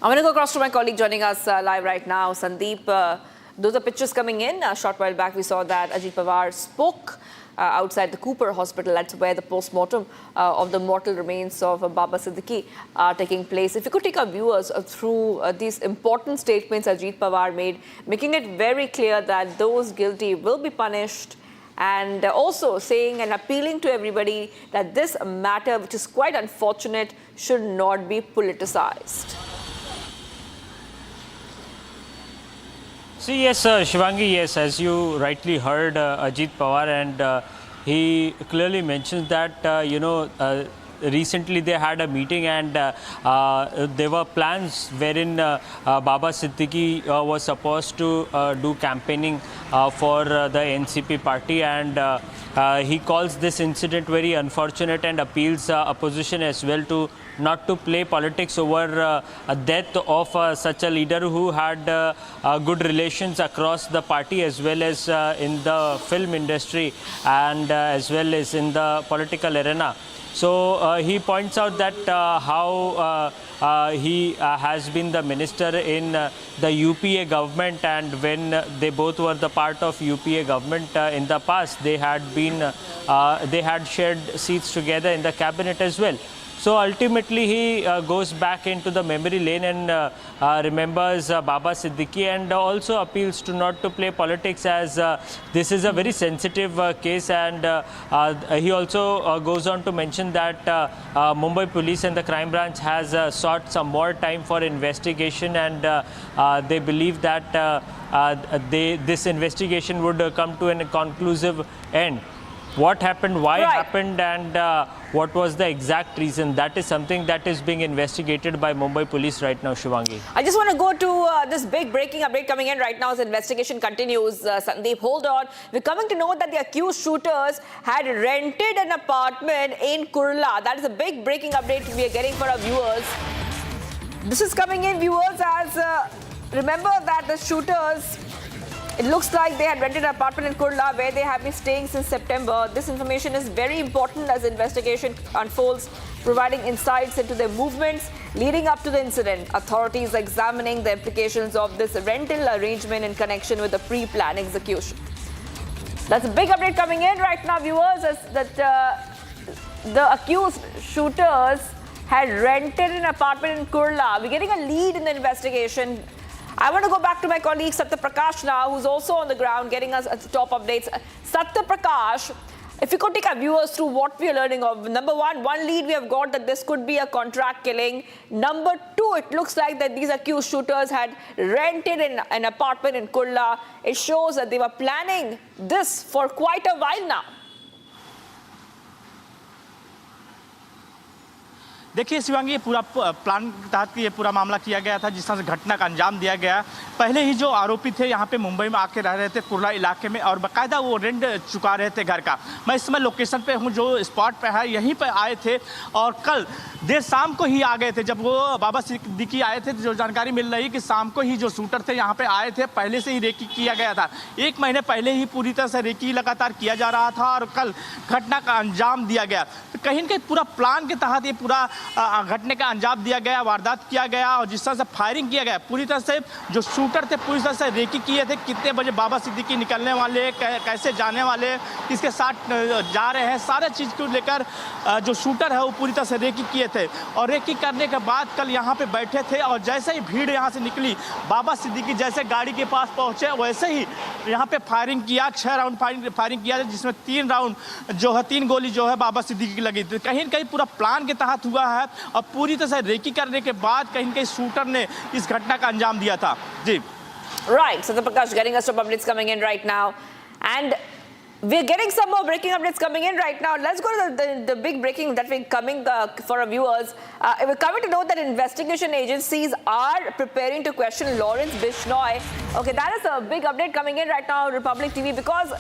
I'm going to go across to my colleague joining us live right now, Sandeep. Those are pictures coming in. A short while back, we saw that Ajit Pawar spoke outside the Cooper Hospital. That's where the post-mortem of the mortal remains of Baba Siddique are taking place. If you could take our viewers through these important statements Ajit Pawar made, making it very clear that those guilty will be punished, and also saying and appealing to everybody that this matter, which is quite unfortunate, should not be politicized. See, yes, Shivangi, yes, as you rightly heard Ajit Pawar, and he clearly mentions that, recently they had a meeting, and there were plans wherein Baba Siddique was supposed to do campaigning for the NCP party, and he calls this incident very unfortunate and appeals opposition as well to not to play politics over a death of such a leader who had good relations across the party as well as in the film industry and as well as in the political arena. So he points out that how he has been the minister in the UPA government, and when they both were the part of UPA government in the past, they had shared seats together in the cabinet as well. So ultimately he goes back into the memory lane and remembers Baba Siddique, and also appeals to not to play politics, as this is a very sensitive case. And he also goes on to mention that Mumbai police and the crime branch has sought some more time for investigation, and they believe that this investigation would come to a conclusive end. What happened, why happened, and what was the exact reason, that is something that is being investigated by Mumbai police right now, Shivangi. I just want to go to this big breaking update coming in right now as the investigation continues. Sandeep, hold on. We're coming to know that the accused shooters had rented an apartment in Kurla. That is a big breaking update we are getting for our viewers. This is coming in, viewers, as remember that the shooters, it looks like they had rented an apartment in Kurla where they have been staying since September. This information is very important as the investigation unfolds, providing insights into their movements leading up to the incident. Authorities are examining the implications of this rental arrangement in connection with the pre-planned execution. That's a big update coming in right now, viewers, as that the accused shooters had rented an apartment in Kurla. We're getting a lead in the investigation. I want to go back to my colleague Satya Prakash now, who's also on the ground getting us top updates. Satya Prakash, if you could take our viewers through what we are learning of. Number one lead we have got that this could be a contract killing. Number two, it looks like that these accused shooters had rented an apartment in Kurla. It shows that they were planning this for quite a while now. देखिए शिवांगी, ये पूरा plan के तहत ये पूरा मामला किया गया था, जिस तरह से घटना का अंजाम दिया गया। पहले ही जो आरोपी थे यहाँ पे मुंबई में आके रह रहे थे कुर्ला इलाके में, और बाकायदा वो रेंट चुका रहे थे घर का। मैं इस समय लोकेशन पे हूँ, जो स्पॉट पे है, यहीं पे आए थे, और कल देर शाम को ही आ गए थे। जब वो बाबा सिद्दीकी आए थे, जो जानकारी मिल रही कि शाम को ही जो शूटर थे यहाँ पे आए थे, पहले से ही रेकी किया गया था। 1 महीने पहले ही पूरी तरह से रेकी लगातार किया जा रहा था, और कल घटना का अंजाम दिया गया। तो कहीं न कहीं पूरा प्लान के तहत ये पूरा घटने का अंजाम दिया गया, वारदात किया गया, और जिस तरह से फायरिंग किया गया, पूरी तरह से जो शूटर थे पूरी तरह से रेकी किए थे। कितने बजे बाबा सिद्दीकी निकलने वाले, कैसे जाने वाले, किसके साथ जा रहे हैं, सारे चीज़ को लेकर जो शूटर है वो पूरी तरह से रेकी किए थे। और रेकी करने के बाद कल यहाँ पे बैठे थे, और जैसे ही भीड़ यहाँ से निकली, बाबा सिद्दीकी जैसे गाड़ी के पास पहुँचे, वैसे ही यहाँ पे फायरिंग किया। 6 राउंड फायरिंग किया, जिसमें 3 राउंड जो है, 3 गोली जो है बाबा सिद्दीकी की लगी। तो कहीं न कहीं पूरा प्लान के तहत हुआ है, और पूरी तरह से रेकी करने के बाद कहीं न कहीं शूटर ने इस घटना का अंजाम दिया था। जी, Right, Satya Prakash getting us some updates coming in right now. And we're getting some more breaking updates coming in right now. Let's go to the big breaking that we're coming for our viewers. We're coming to know that investigation agencies are preparing to question Lawrence Bishnoi. Okay, that is a big update coming in right now on Republic TV, because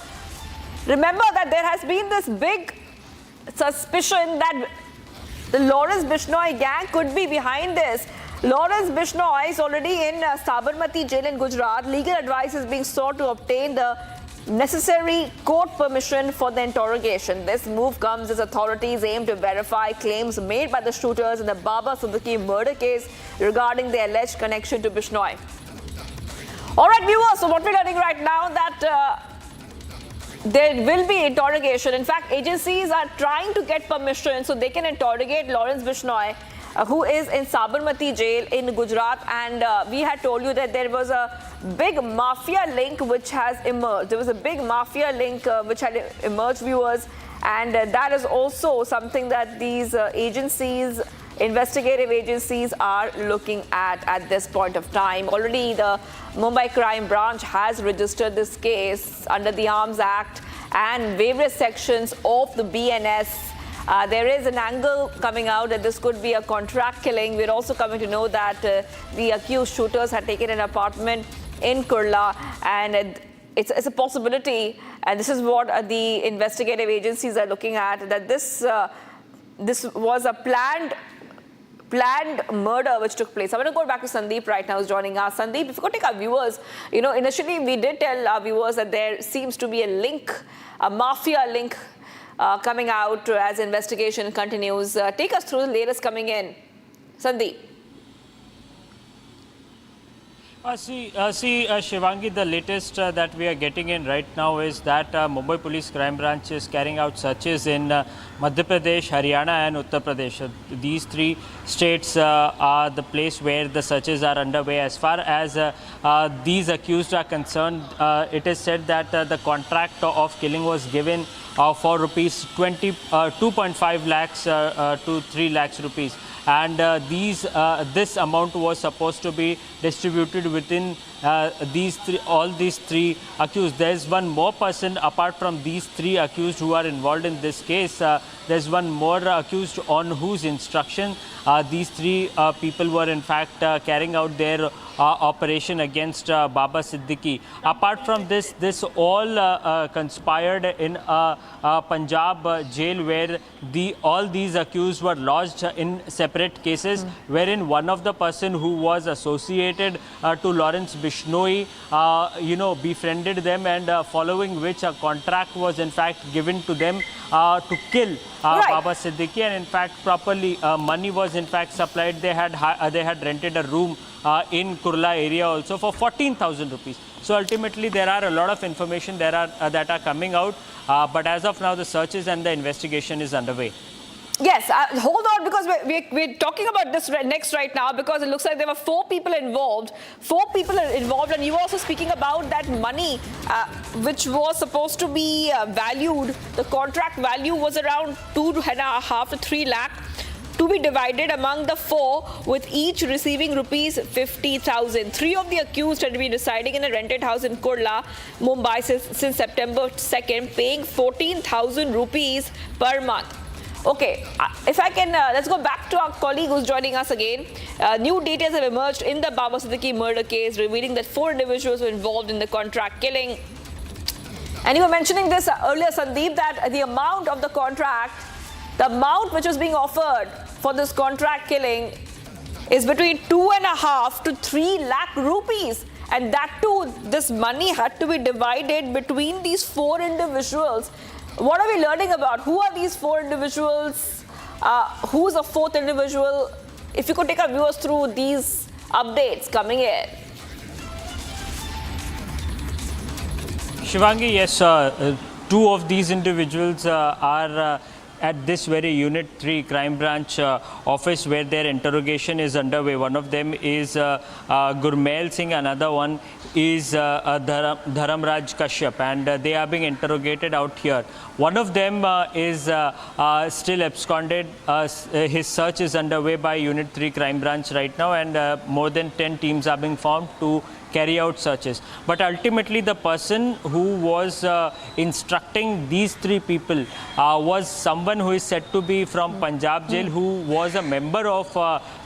remember that there has been this big suspicion that the Lawrence Bishnoi gang could be behind this. Lawrence Bishnoi is already in Sabarmati jail in Gujarat. Legal advice is being sought to obtain the necessary court permission for the interrogation. This move comes as authorities aim to verify claims made by the shooters in the Baba Siddique murder case regarding the alleged connection to Bishnoi. All right, viewers, so what we're learning right now that there will be interrogation. In fact, agencies are trying to get permission so they can interrogate Lawrence Bishnoi, who is in Sabarmati jail in Gujarat. And we had told you that there was a big mafia link which has emerged. There was a big mafia link which had emerged, viewers. And that is also something that these agencies, investigative agencies, are looking at this point of time. Already the Mumbai crime branch has registered this case under the Arms Act and various sections of the BNS. There is an angle coming out that this could be a contract killing. We're also coming to know that the accused shooters had taken an apartment in Kurla, and it's a possibility, and this is what the investigative agencies are looking at, that this was a planned murder which took place. I'm going to go back to Sandeep right now, who's joining us. Sandeep, if you could take our viewers, initially we did tell our viewers that there seems to be a link, a mafia link coming out as investigation continues. Take us through the latest coming in. Sandeep. Shivangi, the latest that we are getting in right now is that Mumbai Police Crime Branch is carrying out searches in Madhya Pradesh, Haryana and Uttar Pradesh. These three states are the place where the searches are underway. As far as these accused are concerned, it is said that the contract of killing was given for rupees 2.5 lakhs to 3 lakhs rupees. And this amount was supposed to be distributed within all these three accused. There's one more person apart from these three accused who are involved in this case. There's one more accused on whose instruction these three people were in fact carrying out their operation against Baba Siddique. Apart from this all conspired in Punjab jail, where all these accused were lodged in separate cases, wherein one of the person who was associated to Lawrence Bishnoi, befriended them, and following which a contract was in fact given to them to kill Baba Siddique, and in fact properly money was in fact supplied. They had rented a room in Kurla area also for 14,000 rupees. So ultimately there are a lot of information that are coming out, but as of now the searches and the investigation is underway. Yes, hold on, because we're talking about this next right now, because it looks like there were 4 people involved. 4 people are involved, and you were also speaking about that money which was supposed to be valued. The contract value was around 2.5 to 3 lakh to be divided among the 4, with each receiving rupees 50,000. 3 of the accused had been residing in a rented house in Kurla, Mumbai since September 2nd, paying 14,000 rupees per month. Okay, if I can, let's go back to our colleague who's joining us again. New details have emerged in the Baba Siddique murder case, revealing that 4 individuals were involved in the contract killing. And you were mentioning this earlier, Sandeep, that the amount of the contract, the amount which was being offered for this contract killing is between 2.5 to 3 lakh rupees. And that too, this money had to be divided between these 4 individuals. What are we learning about? Who are these 4 individuals? Who's a 4th individual? If you could take our viewers through these updates coming in. Shivangi, yes, 2 of these individuals are at this very Unit 3 Crime Branch office where their interrogation is underway. One of them is Gurmail Singh, another one is Dharamraj Kashyap, and they are being interrogated out here. One of them is still absconded. His search is underway by Unit 3 Crime Branch right now, and more than 10 teams are being formed to carry out searches. But ultimately, the person who was instructing these three people was someone who is said to be from Punjab jail, who was a member of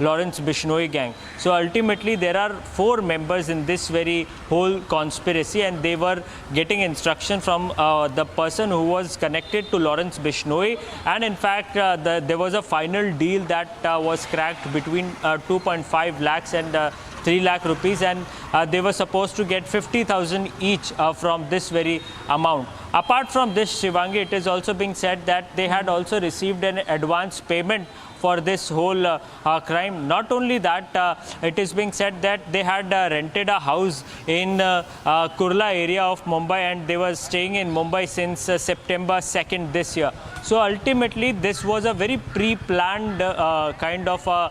Lawrence Bishnoi gang. So ultimately, there are 4 members in this very whole conspiracy, and they were getting instruction from the person who was connected to Lawrence Bishnoi. And in fact, there was a final deal that was cracked between 2.5 lakhs and 3 lakh rupees, and they were supposed to get 50,000 each from this very amount. Apart from this, Shivangi, it is also being said that they had also received an advance payment for this whole crime. Not only that, it is being said that they had rented a house in Kurla area of Mumbai, and they were staying in Mumbai since September 2nd this year. So ultimately, this was a very pre-planned kind of a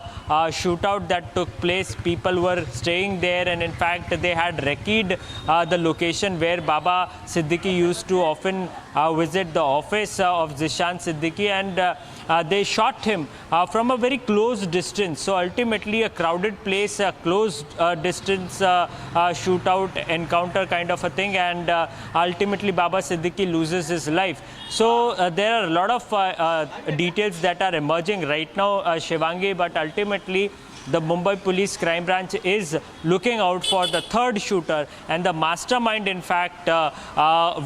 shootout that took place. People were staying there, and in fact, they had recceed the location where Baba Siddique used to often visit the office of Zishan Siddique, and they shot him from a very close distance. So ultimately, a crowded place, a close distance shootout encounter kind of a thing, and ultimately Baba Siddique loses his life. So there are a lot of details that are emerging right now, Shivangi, but ultimately the Mumbai Police Crime Branch is looking out for the third shooter and the mastermind, in fact,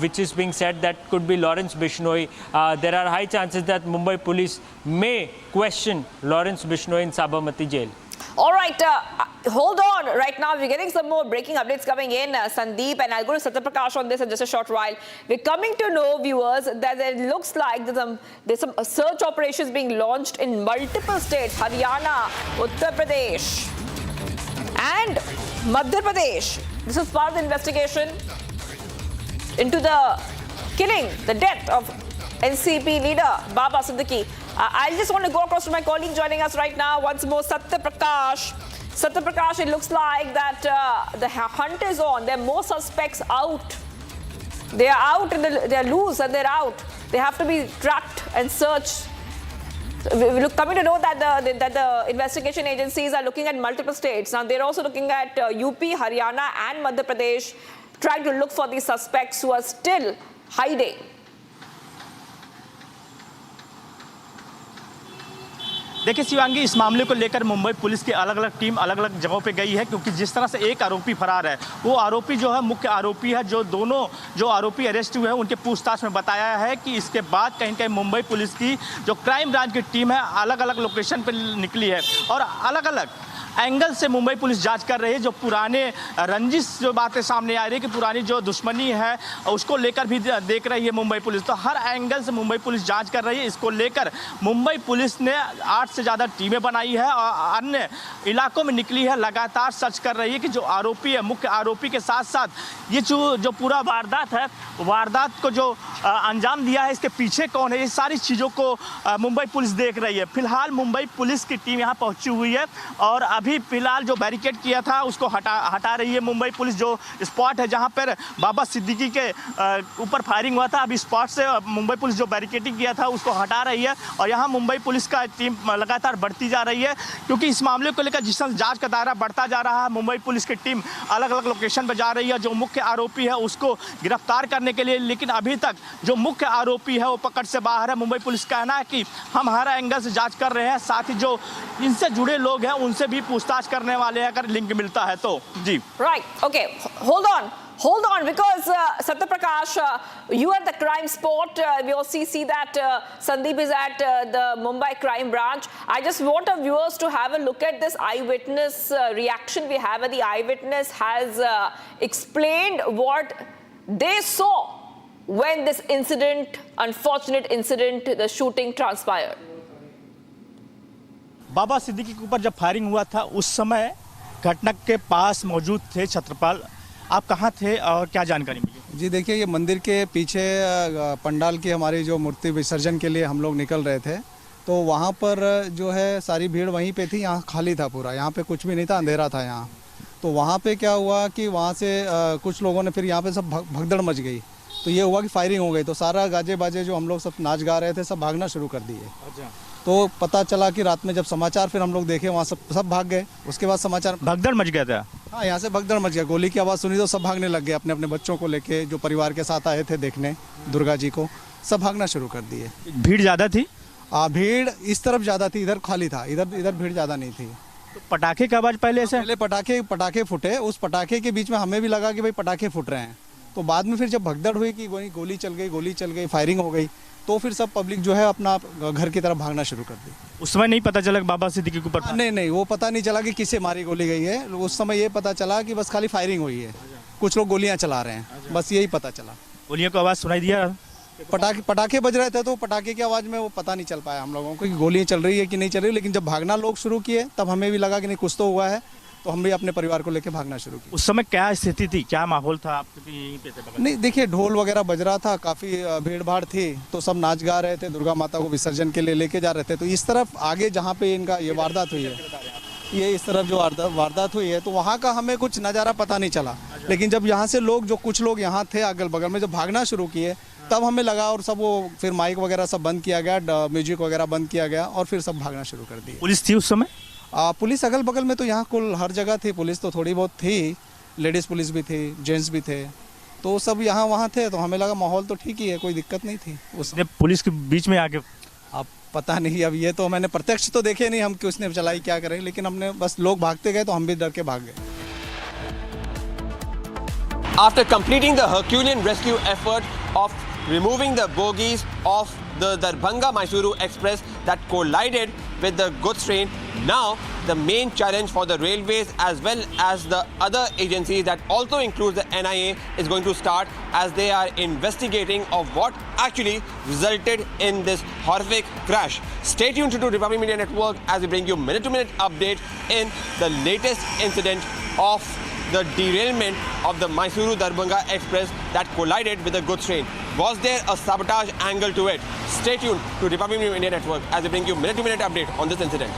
which is being said that could be Lawrence Bishnoi. There are high chances that Mumbai Police may question Lawrence Bishnoi in Sabarmati jail. All right, hold on. Right now, we're getting some more breaking updates coming in, Sandeep, and I'll go to Satyaprakash on this in just a short while. We're coming to know, viewers, that it looks like there's some search operations being launched in multiple states: Haryana, Uttar Pradesh, and Madhya Pradesh. This is part of the investigation into the killing, the death of NCP leader Baba Siddique. I just want to go across to my colleague joining us right now once more, Satyaprakash. Satyaprakash, it looks like that the hunt is on. There are more suspects out. They are out and they are loose and they're out. They have to be tracked and searched. We're coming to know that the investigation agencies are looking at multiple states. Now, they're also looking at UP, Haryana and Madhya Pradesh, trying to look for these suspects who are still hiding. देखिए शिवांगी, इस मामले को लेकर Mumbai police की अलग अलग team अलग अलग जगहों पे गई है, क्योंकि जिस तरह से एक आरोपी फरार है, वो आरोपी जो है मुख्य आरोपी है। जो दोनों जो आरोपी अरेस्ट हुए हैं उनके पूछताछ में बताया है कि इसके बाद कहीं कहीं मुंबई पुलिस की जो क्राइम ब्रांच की टीम है अलग अलग लोकेशन पर निकली है और अलग अलग एंगल से मुंबई पुलिस जांच कर रही है। जो पुराने रंजिश जो बातें सामने आ रही है कि पुरानी जो दुश्मनी है उसको लेकर भी देख रही है मुंबई पुलिस, तो हर एंगल से मुंबई पुलिस जांच कर रही है। इसको लेकर मुंबई पुलिस ने 8 से ज़्यादा टीमें बनाई है और अन्य इलाकों में निकली है, लगातार सर्च कर रही है कि जो आरोपी है, मुख्य आरोपी के साथ साथ ये जो पूरा वारदात है, वारदात को जो अंजाम दिया है, इसके पीछे कौन है, ये सारी चीज़ों को मुंबई पुलिस देख रही है। फिलहाल मुंबई पुलिस की टीम यहाँ पहुँची हुई है और अभी फिलहाल जो बैरिकेड किया था उसको हटा रही है मुंबई पुलिस। जो स्पॉट है जहां पर बाबा सिद्दीकी के ऊपर फायरिंग हुआ था, अभी स्पॉट से मुंबई पुलिस जो बैरिकेडिंग किया था उसको हटा रही है और यहां मुंबई पुलिस का टीम लगातार बढ़ती जा रही है, क्योंकि इस मामले को लेकर जिस तरह जांच का दायरा बढ़ता जा रहा है, मुंबई पुलिस की टीम अलग अलग लोकेशन पर जा रही है जो मुख्य आरोपी है उसको गिरफ्तार करने के लिए। लेकिन अभी तक जो मुख्य आरोपी है वो पकड़ से बाहर है। मुंबई पुलिस का कहना है कि हम हर एंगल से जाँच कर रहे हैं, साथ ही जो इनसे जुड़े लोग हैं उनसे भी पूछताछ करने वाले हैं अगर लिंक मिलता है तो। जी right, okay, hold on, because Satyaprakash, you are the crime spot. We also see that Sandeep is at the Mumbai crime branch. I just want our viewers to have a look at this eyewitness reaction we have. The eyewitness has explained what they saw when this incident, unfortunate incident, the shooting transpired. बाबा सिद्दीकी के ऊपर जब firing हुआ था उस समय घटना के पास मौजूद थे। छत्रपाल, आप कहाँ थे और क्या जानकारी मिली? जी देखिए, ये मंदिर के पीछे पंडाल की हमारी जो मूर्ति विसर्जन के लिए हम लोग निकल रहे थे, तो वहाँ पर जो है सारी भीड़ वहीं पे थी। यहाँ खाली था पूरा, यहाँ पे कुछ भी नहीं था, अंधेरा था यहाँ। तो वहाँ पे क्या हुआ कि वहाँ से कुछ लोगों ने फिर यहाँ पे सब भगदड़ मच गई, तो ये हुआ कि फायरिंग हो गई, तो सारा गाजे बाजे जो हम लोग सब नाच गा रहे थे सब भागना शुरू कर दिए। अच्छा। तो पता चला कि रात में जब समाचार फिर हम लोग देखे वहाँ सब भाग गए। उसके बाद समाचार भगदड़ मच गया था। हाँ, यहाँ से भगदड़ मच गया, गोली की आवाज़ सुनी तो सब भागने लग गए, अपने अपने बच्चों को लेके, जो परिवार के साथ आए थे देखने दुर्गा जी को, सब भागना शुरू कर दिए। भीड़ ज़्यादा थी? भीड़ इस तरफ ज़्यादा थी, इधर खाली था, इधर भीड़ ज़्यादा नहीं थी। तो पटाखे की आवाज़ पहले से? पहले पटाखे फूटे, उस पटाखे के बीच में हमें भी लगा कि भाई पटाखे फूट रहे हैं। तो बाद में फिर जब भगदड़ हुई कि वही गोली चल गई, फायरिंग हो गई, तो फिर सब पब्लिक जो है अपना घर की तरफ भागना शुरू कर दी। उस समय नहीं पता चला बाबा सिद्दीकी के ऊपर? नहीं, वो पता नहीं चला कि किससे मारी गोली गई है। उस समय ये पता चला कि बस खाली फायरिंग हुई है, कुछ लोग गोलियां चला रहे हैं, बस यही पता चला। गोलियों की आवाज़ सुनाई दिया? पटाखे बज रहे थे, तो पटाखे की आवाज़ में वो पता नहीं चल पाया हम लोगों को कि गोलियां चल रही है कि नहीं चल रही। लेकिन जब भागना लोग शुरू किए तब हमें भी लगा कि नहीं, कुछ तो हुआ है, तो हम भी अपने परिवार को लेकर भागना शुरू किया। उस समय क्या स्थिति थी, क्या माहौल था? आप यहीं पे थे? नहीं, देखिए ढोल वगैरह बज रहा था, काफ़ी भीड़ भाड़ थी, तो सब नाच गा रहे थे, दुर्गा माता को विसर्जन के लिए लेके जा रहे थे। तो इस तरफ आगे जहाँ पे इनका ये वारदात हुई है, ये इस तरफ जो वारदात हुई है, तो वहाँ का हमें कुछ नज़ारा पता नहीं चला। लेकिन जब यहाँ से कुछ लोग यहाँ थे अगल बगल में, जब भागना शुरू किए तब हमें लगा, और सब वो फिर माइक वगैरह सब बंद किया गया, म्यूजिक वगैरह बंद किया गया, और फिर सब भागना शुरू कर दिए। पुलिस थी उस समय? पुलिस अगल बगल में तो यहाँ कुल हर जगह थी पुलिस, तो थोड़ी बहुत थी, लेडीज़ पुलिस भी थी, जेंट्स भी थे, तो सब यहाँ वहाँ थे। तो हमें लगा माहौल तो ठीक ही है, कोई दिक्कत नहीं थी। उसने पुलिस के बीच में आके? अब पता नहीं, अब ये तो मैंने प्रत्यक्ष तो देखे नहीं हम कि उसने चलाई क्या करें, लेकिन हमने बस लोग भागते गए तो हम भी डर के भाग गए। After completing the Herculean rescue effort of removing the bogies of the Darbhanga-Mysuru Express that collided with the goods train, now the main challenge for the railways as well as the other agencies that also includes the NIA is going to start, as they are investigating of what actually resulted in this horrific crash. Stay tuned to Republic Media Network as we bring you minute-to-minute update in the latest incident of the derailment of the Mysuru-Darbhanga Express that collided with the goods train. Was there a sabotage angle to it? Stay tuned to Republic Media Network as we bring you minute-to-minute update on this incident.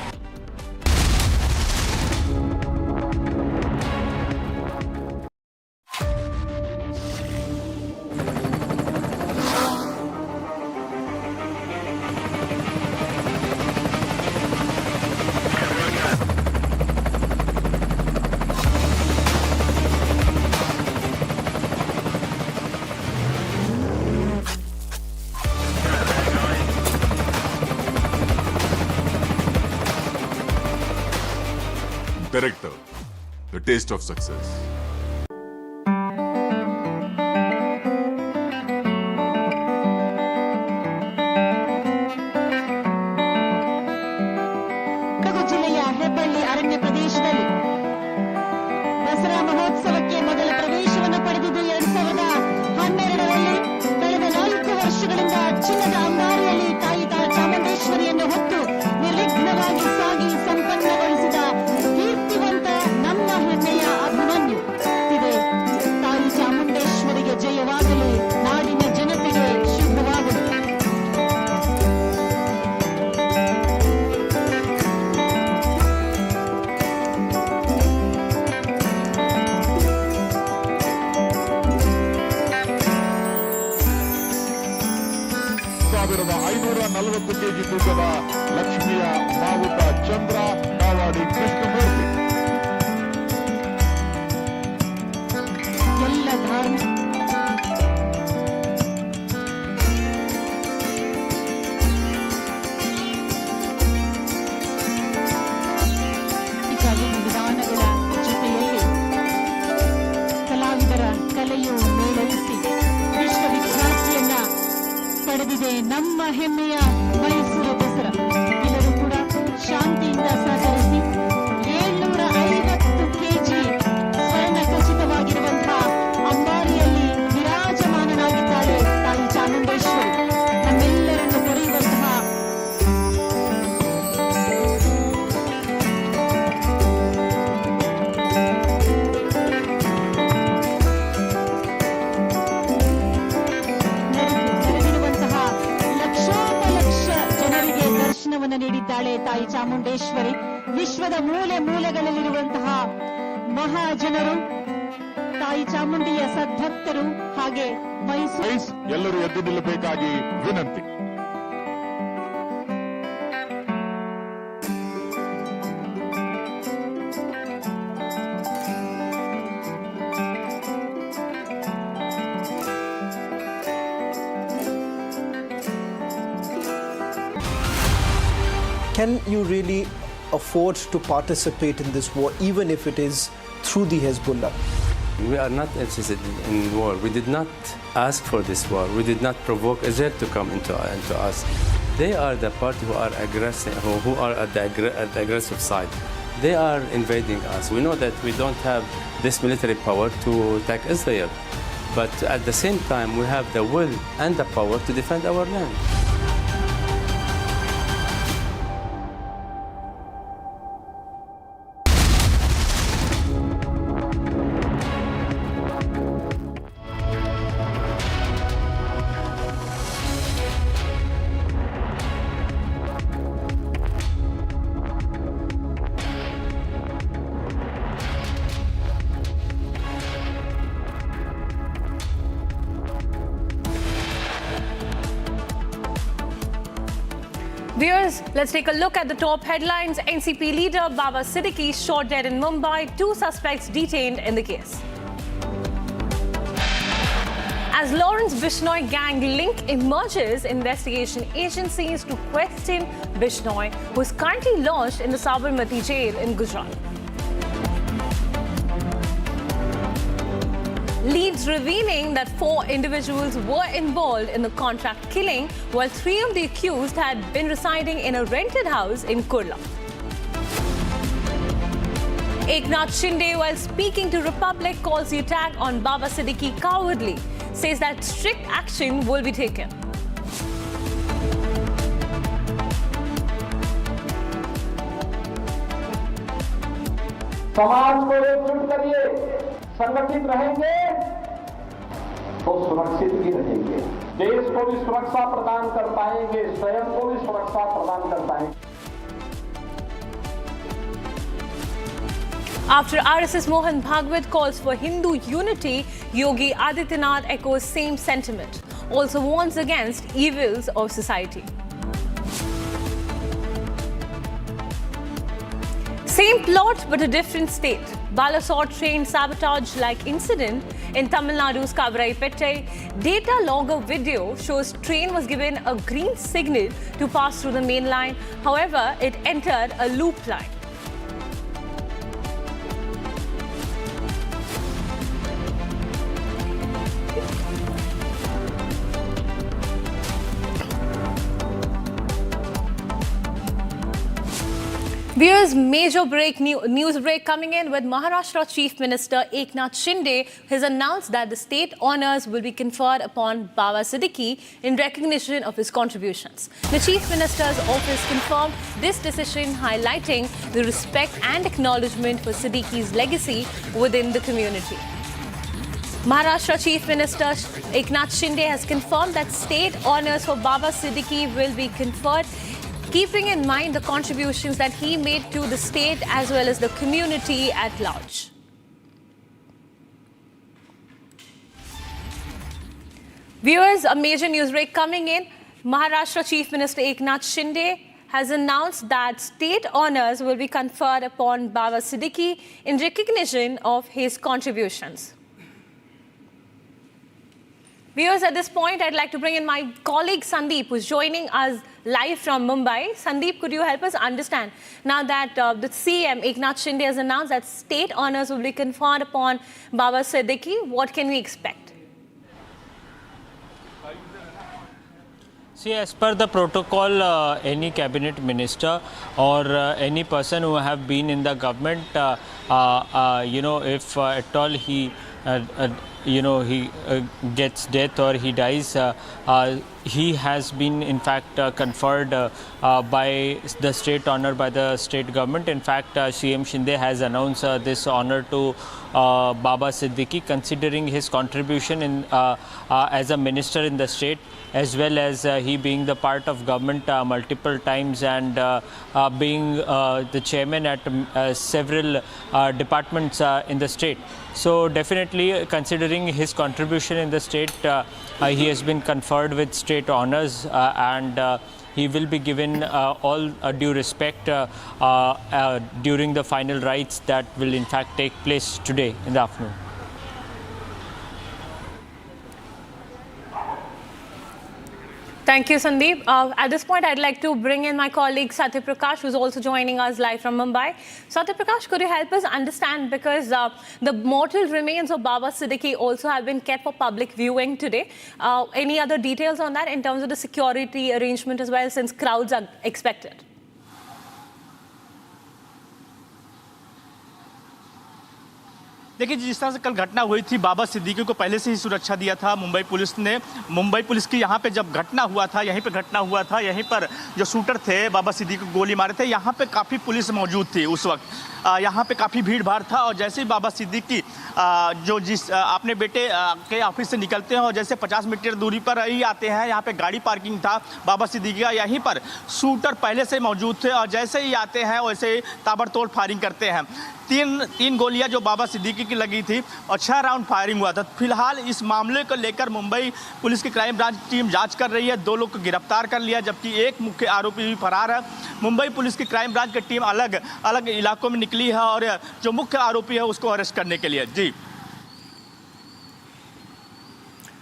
Director, the taste of success. Kodagu ಜಿಲ್ಲೆಯ ಹೆಬ್ಬಳ್ಳಿ ಅರಣ್ಯ ಪ್ರದೇಶದಲ್ಲಿ ದಸರಾ ಮಹೋತ್ಸವಕ್ಕೆ ಮೊದಲ ಪ್ರವೇಶವನ್ನು ಪಡೆದಿದ್ದು 2012ರಲ್ಲಿ. ಕಳೆದ 4 ವರ್ಷಗಳಿಂದ ಚಿನ್ನದ ಅಂಬಾರಿಯಲ್ಲಿ ತಾಯಿ ಚಾಮುಂಡೇಶ್ವರಿಯನ್ನು ಹೊತ್ತು ನಿರ್ವಿಘ್ನವಾಗಿ ಸಾಗಿ ಸಂಪನ್ನಗೊಳಿಸಿದ ಕೀರ್ತಿವಂತ ನಮ್ಮ ಹೆಮ್ಮೆಯ ಅಭಿಮನ್ಯು. ಇದೆ ತಾಯಿ ಚಾಮುಂಡೇಶ್ವರಿಗೆ ಜಯವಾಗಲಿ, ನಾಡಿನ ಜನತೆಗೆ ಶುಭವಾಗಲಿ. ಕೆಜಿ ತೂಕದ ಲಕ್ಷ್ಮಿಯ ಮಾವುತ ಚಂದ್ರ ಕಾವಾಡಿ ಕೃಷ್ಣಮೂರ್ತಿ. ಎಲ್ಲ ಧಾರ್ಮಿಕ ವಿಧಾನಗಳ ಜೊತೆಯಲ್ಲಿ ಕಲಾವಿದರ ಕಲೆಯು ಮೇಳೈಸಿ ವಿಶ್ವವಿಖ್ಯಾತಿಯನ್ನ ಪಡೆದಿದೆ ನಮ್ಮ ಹೆಮ್ಮೆಯ ಮೈಸೂರು ದಸರಾ. ಎಲ್ಲರೂ ಕೂಡ ಶಾಂತಿಯಿಂದ ಸಹಕರಿಸಿ 750 ಕೆಜಿ ಸ್ವರ್ಣ ಖಚಿತವಾಗಿರುವಂತಹ ಅಂಬಾರಿಯಲ್ಲಿ ವಿರಾಜಮಾನನಾಗಿದ್ದಾಳೆ ತಾಯಿ ಚಾಮುಂಡೇಶ್ವರಿ. ನಮ್ಮೆಲ್ಲರನ್ನು ಕೊರೆಯುವಂತಹ ನೀಡಿದ್ದಾಳೆ ತಾಯಿ ಚಾಮುಂಡೇಶ್ವರಿ. ವಿಶ್ವದ ಮೂಲೆ ಮೂಲೆಗಳಲ್ಲಿರುವಂತಹ ಮಹಾಜನರು ತಾಯಿ ಚಾಮುಂಡಿಯ ಸದ್ಭಕ್ತರು ಹಾಗೆ ಮೈಸೂರು ಎಲ್ಲರೂ ಎದ್ದು ನಿಲ್ಲಬೇಕಾಗಿ ವಿನಂತಿ. can you really afford to participate in this war, even if it is through the Hezbollah? We are not interested in war. We did not ask for this war. We did not provoke Israel to come into us. They are the party who are aggressive, who are at the aggressive side. They are invading us. We know that we don't have this military power to attack Israel, but at the same time, we have the will and the power to defend our land. Viewers, let's take a look at the top headlines. NCP leader Baba Siddique shot dead in Mumbai. 2 suspects detained in the case. As Lawrence Bishnoi gang link emerges, investigation agencies to question Bishnoi, who is currently lodged in the Sabarmati jail in Gujarat. Leads revealing that 4 individuals were involved in the contract killing, while 3 of the accused had been residing in a rented house in Kurla. Eknath Shinde, while speaking to Republic, calls the attack on Baba Siddique cowardly, says that strict action will be taken. समाज को एकजुट करिए, संगठित रहेंगे तो सुरक्षित भी रहेंगे, देश को भी सुरक्षा प्रदान कर पाएंगे, स्वयं को भी सुरक्षा प्रदान कर पाएंगे. After RSS Mohan Bhagwat calls for Hindu unity, Yogi Adityanath echoes same sentiment, also warns against evils of society. Same plot but a different state. Balasore train sabotage-like incident in Tamil Nadu's Kavaraipettai. Data logger video shows train was given a green signal to pass through the main line. However, it entered a loop line. Viewers, major news break coming in with Maharashtra Chief Minister Eknath Shinde has announced that the state honours will be conferred upon Baba Siddique in recognition of his contributions. The Chief Minister's office confirmed this decision, highlighting the respect and acknowledgement for Siddique's legacy within the community. Maharashtra Chief Minister Eknath Shinde has confirmed that state honours for Baba Siddique will be conferred, keeping in mind the contributions that he made to the state as well as the community at large. Viewers, a major news break coming in. Maharashtra Chief Minister Eknath Shinde has announced that state honours will be conferred upon Baba Siddique in recognition of his contributions. Viewers, at this point, I'd like to bring in my colleague Sandeep, who's joining us live from Mumbai. Sandeep, could you help us understand now that the CM Eknath Shinde has announced that state honours will be conferred upon Baba Siddique? What can we expect? See, as per the protocol, any cabinet minister or any person who have been in the government, if at all he gets death or he dies, he has been in fact conferred by the state honor by the state government. In fact, CM Shinde has announced this honor to Baba Siddique, considering his contribution in as a minister in the state, as well as he being the part of government multiple times and being the chairman at several departments in the state. So definitely, considering his contribution in the state, he has been conferred with state honours and he will be given all due respect during the final rites that will in fact take place today in the afternoon. Thank you, Sandeep. At this point, I'd like to bring in my colleague Satya Prakash, who's also joining us live from Mumbai. Satya Prakash, could you help us understand, because the mortal remains of Baba Siddique also have been kept for public viewing today. Any other details on that in terms of the security arrangement as well, since crowds are expected? देखिए, जिस तरह से कल घटना हुई थी, बाबा सिद्दीकी को पहले से ही सुरक्षा दिया था मुंबई पुलिस ने। मुंबई पुलिस की यहाँ पे जब घटना हुआ था, यहीं पे घटना हुआ था, यहीं पर जो शूटर थे बाबा सिद्दीकी को गोली मारे थे, यहाँ पे काफ़ी पुलिस मौजूद थी उस वक्त। यहाँ पे काफ़ी भीड़ भाड़ था और जैसे ही बाबा सिद्दीकी जो अपने बेटे के ऑफिस से निकलते हैं और जैसे 50 मीटर दूरी पर ही आते हैं, यहाँ पे गाड़ी पार्किंग था बाबा सिद्दीकी का, यहीं पर शूटर पहले से मौजूद थे और जैसे ही आते हैं वैसे ही ताबड़तोड़ फायरिंग करते हैं। तीन गोलियां जो बाबा सिद्दीकी की लगी थी और 6 राउंड फायरिंग हुआ था। फिलहाल इस मामले को लेकर मुंबई पुलिस की क्राइम ब्रांच टीम जांच कर रही है। 2 लोग को गिरफ्तार कर लिया, जबकि एक मुख्य आरोपी भी फरार है। मुंबई पुलिस की क्राइम ब्रांच की टीम अलग अलग इलाकों में निकली है और जो मुख्य आरोपी है उसको अरेस्ट करने के लिए। जी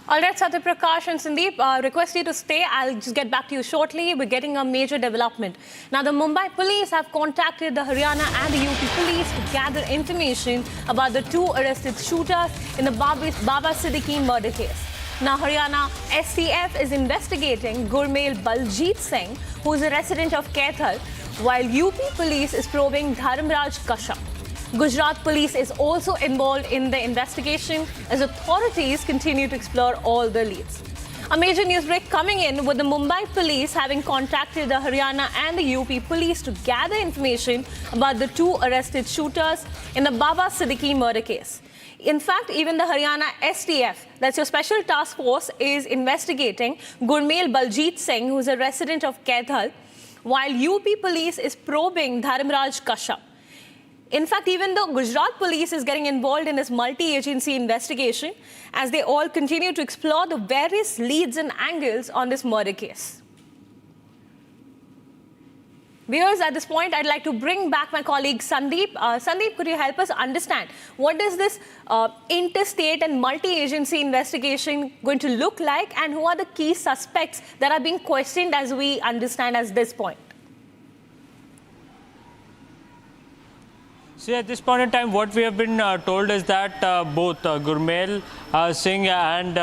All right, Satya Prakash and Sandeep, request you to stay. I'll just get back to you shortly. We're getting a major development. Now, the Mumbai police have contacted the Haryana and the UP police to gather information about the 2 arrested shooters in the Baba Siddique murder case. Now, Haryana STF is investigating Gurmail Baljit Singh, who is a resident of Kaithal, while UP police is probing Dharamraj Kashyap. Gujarat police is also involved in the investigation as authorities continue to explore all the leads. A major news break coming in with the Mumbai police having contacted the Haryana and the UP police to gather information about the 2 arrested shooters in the Baba Siddique murder case. In fact, even the Haryana STF, that's your special task force, is investigating Gurmail Baljit Singh, who is a resident of Kaithal, while UP police is probing Dharamraj Kashyap. In fact, even the Gujarat police is getting involved in this multi-agency investigation as they all continue to explore the various leads and angles on this murder case. Viewers, at this point, I'd like to bring back my colleague Sandeep. Sandeep, could you help us understand what is this interstate and multi-agency investigation going to look like, and who are the key suspects that are being questioned as we understand at this point? See, at this point in time, what we have been told is that both Gurmail Singh and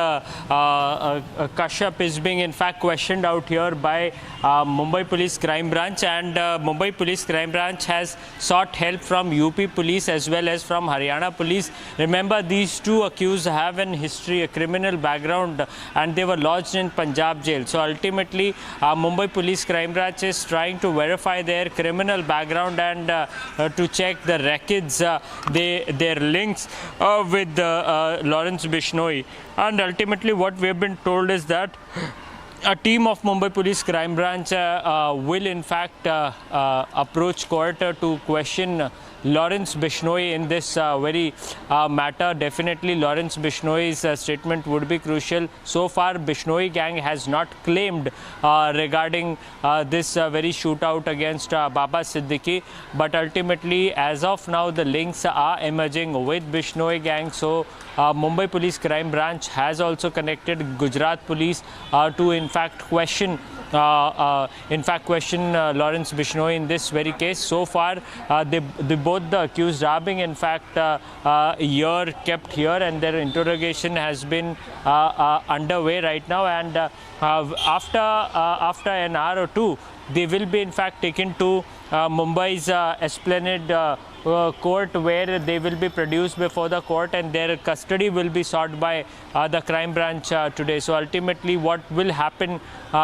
Kashyap is being in fact questioned out here by Mumbai Police Crime Branch, and Mumbai Police Crime Branch has sought help from UP Police as well as from Haryana Police. Remember, these 2 accused have an history, a criminal background, and they were lodged in Punjab jail. So ultimately, Mumbai Police Crime Branch is trying to verify their criminal background and to check the records, their links with Lawrence Bishnoi. And ultimately what we have been told is that a team of Mumbai Police Crime Branch will in fact approach court to question Lawrence Bishnoi in this very matter. Definitely Lawrence Bishnoi's statement would be crucial. So far, Bishnoi gang has not claimed regarding this very shootout against Baba Siddique, but ultimately, as of now, the links are emerging with Bishnoi gang. So Mumbai Police Crime Branch has also connected Gujarat Police to in fact question Lawrence Bishnoi in this very case. So far, both the accused are being in fact kept here, and their interrogation has been underway right now. And after an hour or 2, they will be in fact taken to Mumbai's Esplanade court, where they will be produced before the court and their custody will be sought by the crime branch today. So ultimately what will happen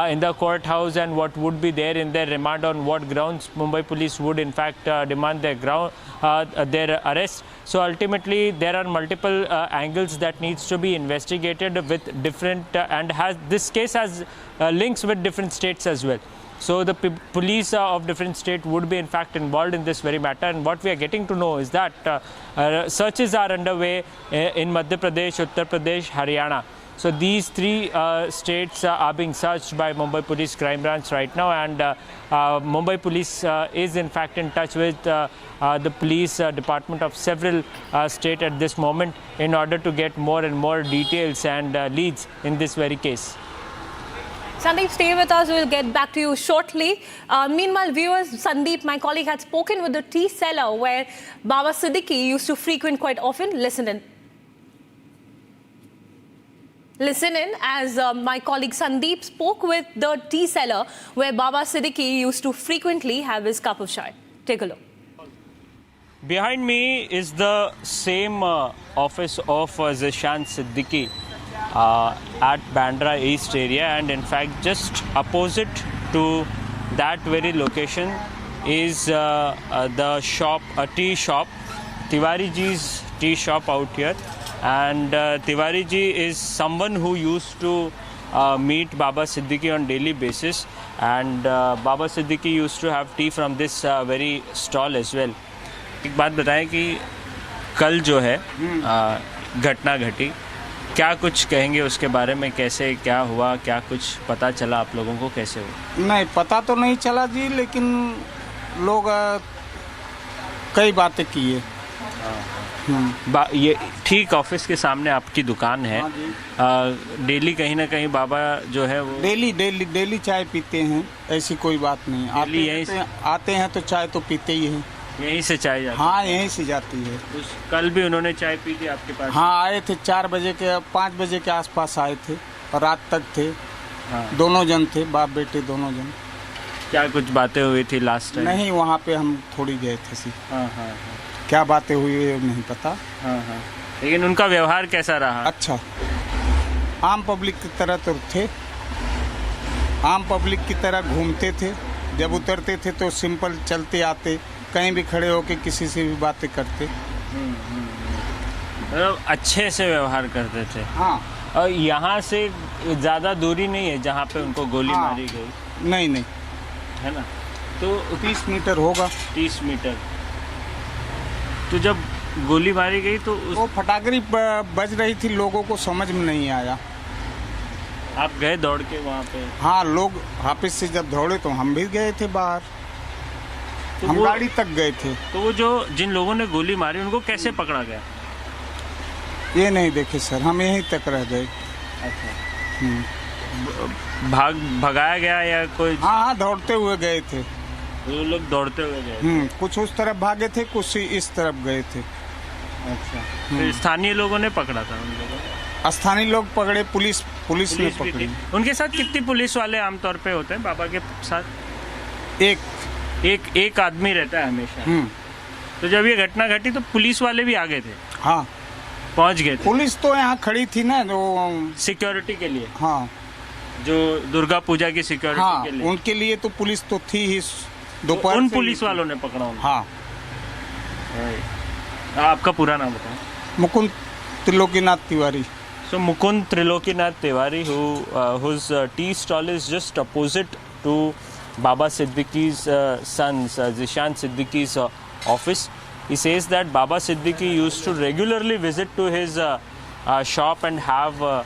in the courthouse and what would be there in their remand, on what grounds Mumbai police would in fact demand their arrest. So ultimately there are multiple angles that needs to be investigated with different and this case has links with different states as well. So the police of different states would be in fact involved in this very matter, and what we are getting to know is that searches are underway in Madhya Pradesh, Uttar Pradesh, Haryana. So these 3 states are being searched by Mumbai Police Crime Branch right now, and Mumbai Police is in fact in touch with the police department of several states at this moment in order to get more and more details and leads in this very case. Sandeep, stay with us. We'll get back to you shortly. Meanwhile, viewers, Sandeep, my colleague, had spoken with the tea seller where Baba Siddique used to frequent quite often. Listen in. Listen in as my colleague Sandeep spoke with the tea seller where Baba Siddique used to frequently have his cup of chai. Take a look. Behind me is the same office of Zishan Siddique at Bandra East area, and in fact just opposite to that very location is the shop, a tea shop, Tiwari ji's tea shop out here. And Tiwari ji is someone who used to meet Baba Siddique on daily basis, and Baba Siddique used to have tea from this very stall as well. एक बात बताएं कि कल जो है घटना घटी, क्या कुछ कहेंगे उसके बारे में? कैसे क्या हुआ, क्या कुछ पता चला आप लोगों को? कैसे हुआ? नहीं पता तो नहीं चला जी, लेकिन लोग कई बातें किए। ये ठीक ऑफिस के सामने आपकी दुकान है। डेली कहीं ना कहीं बाबा जो है वो डेली चाय पीते हैं, ऐसी कोई बात नहीं। आते हैं तो चाय तो पीते ही हैं। यहीं से चाय जाती? हाँ, यहीं से जाती है। कल भी उन्होंने चाय पी थी आपके पास? हाँ, आए थे 4 बजे के 5 बजे के आसपास आए थे और रात तक थे। हाँ। दोनों जन थे, बाप बेटे दोनों जन। क्या कुछ बातें हुई थी लास्ट टाइम? नहीं, वहाँ पे हम थोड़ी गए थे। हाँ। क्या बातें हुई है नहीं पता। हाँ। लेकिन उनका व्यवहार कैसा रहा? अच्छा, आम पब्लिक की तरह तो थे, आम पब्लिक की तरह घूमते थे। जब उतरते थे तो सिंपल चलते आते, कहीं भी खड़े होके किसी से भी बातें करते। अच्छे से व्यवहार करते थे। हाँ। और यहाँ से ज़्यादा दूरी नहीं है जहाँ पे उनको गोली मारी गई? नहीं, है ना? तो 30 मीटर होगा। 30 मीटर। तो जब गोली मारी गई तो वो फटाकरी बज रही थी, लोगों को समझ में नहीं आया। आप गए दौड़ के वहाँ पे? हाँ, लोग ऑफिस से जब दौड़े तो हम भी गए थे बाहर। तो हम गाड़ी तक गए थे। तो वो जो जिन लोगों ने गोली मारी उनको कैसे पकड़ा गया? ये नहीं देखे सर, हम यहीं तक रह गए। अच्छा। भगाया गया या कोई? हाँ, दौड़ते हुए गए थे। वो लोग दौड़ते हुए गए? कुछ उस तरफ भागे थे, कुछ इस तरफ गए थे। अच्छा। तो स्थानीय लोगों ने पकड़ा था उन लोगों? स्थानीय लोग पकड़े, पुलिस ने पकड़ी। उनके साथ कितने पुलिस वाले आमतौर पे होते हैं बाबा के साथ? एक आदमी रहता है हमेशा। तो जब ये घटना घटी तो पुलिस वाले भी आ गए थे? हाँ, पहुंच गए थे। पुलिस तो यहाँ खड़ी थी ना, जो सिक्योरिटी के लिए। हाँ, जो दुर्गा पूजा की सिक्योरिटी के लिए। उनके लिए तो पुलिस तो थी ही। दोपहर उन पुलिस वालों ने पकड़ा उनको? हाँ। आपका पूरा नाम बताएं। Mukund Trilokinath Tiwari. So Mukund Trilokinath Tiwari, whose tea stall is just opposite to Baba Siddique's son's, Zishan Siddique's office. He says that Baba Siddique used to regularly visit to his shop and have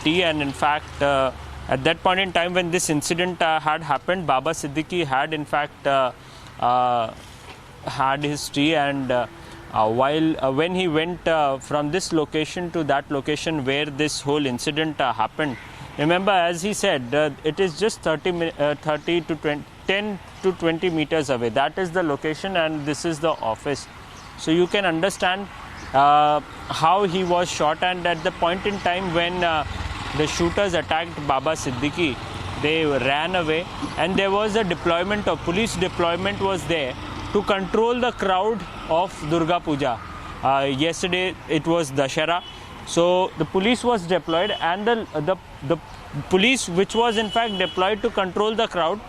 tea, and in fact at that point in time when this incident had happened, Baba Siddique had in fact had his tea, and when he went from this location to that location where this whole incident happened, remember, as he said, it is just 30 to 10 to 20 meters away. That is the location and this is the office. So you can understand how he was shot, and at the point in time when the shooters attacked Baba Siddique, they ran away, and there was a deployment of police deployment was there to control the crowd of Durga Puja. Yesterday it was Dashara, so the police was deployed, and the police which was in fact deployed to control the crowd,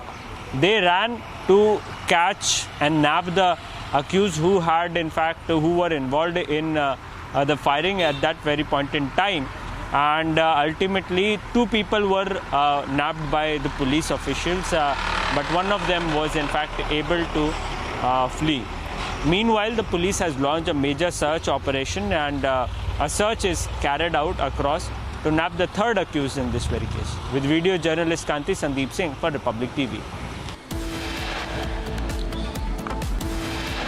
they ran to catch and nab the accused who were involved in the firing at that very point in time, and ultimately 2 people were nabbed by the police officials, but one of them was in fact able to flee. Meanwhile, the police has launched a major search operation, and a search is carried out across to nab the 3rd accused in this very case. With video journalist Kanti Sandeep Singh for Republic TV.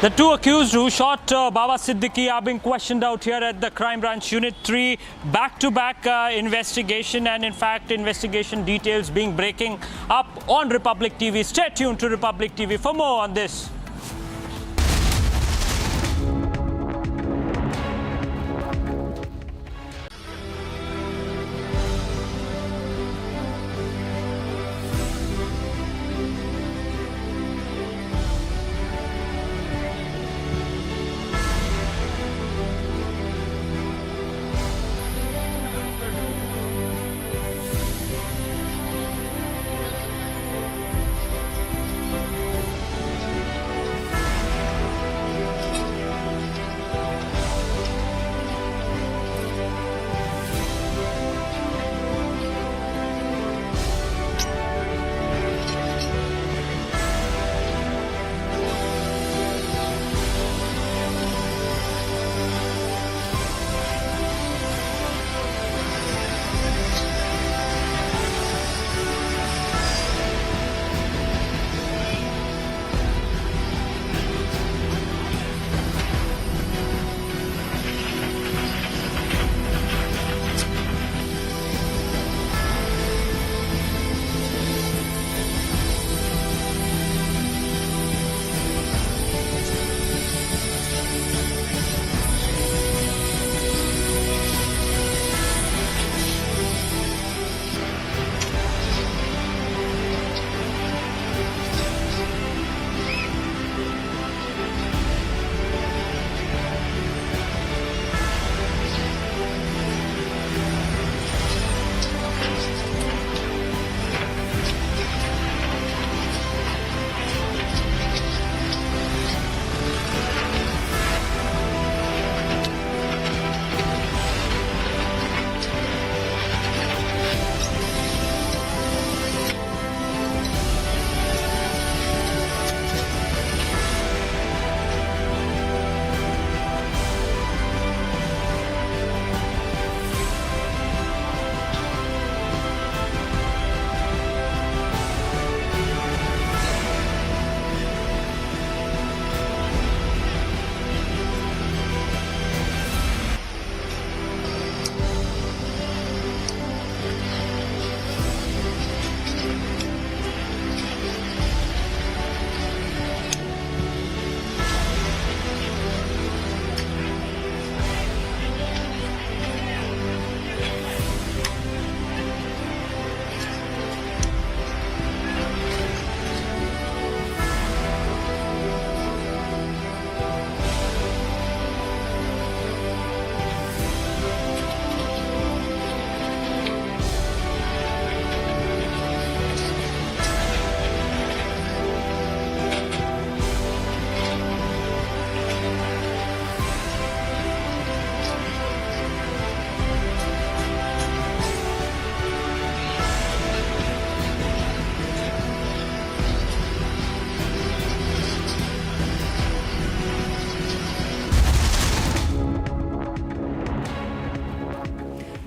The two accused who shot Baba Siddique are being questioned out here at the Crime Branch Unit 3. Back-to-back investigation, and in fact investigation details being breaking up on Republic TV. Stay tuned to Republic TV for more on this.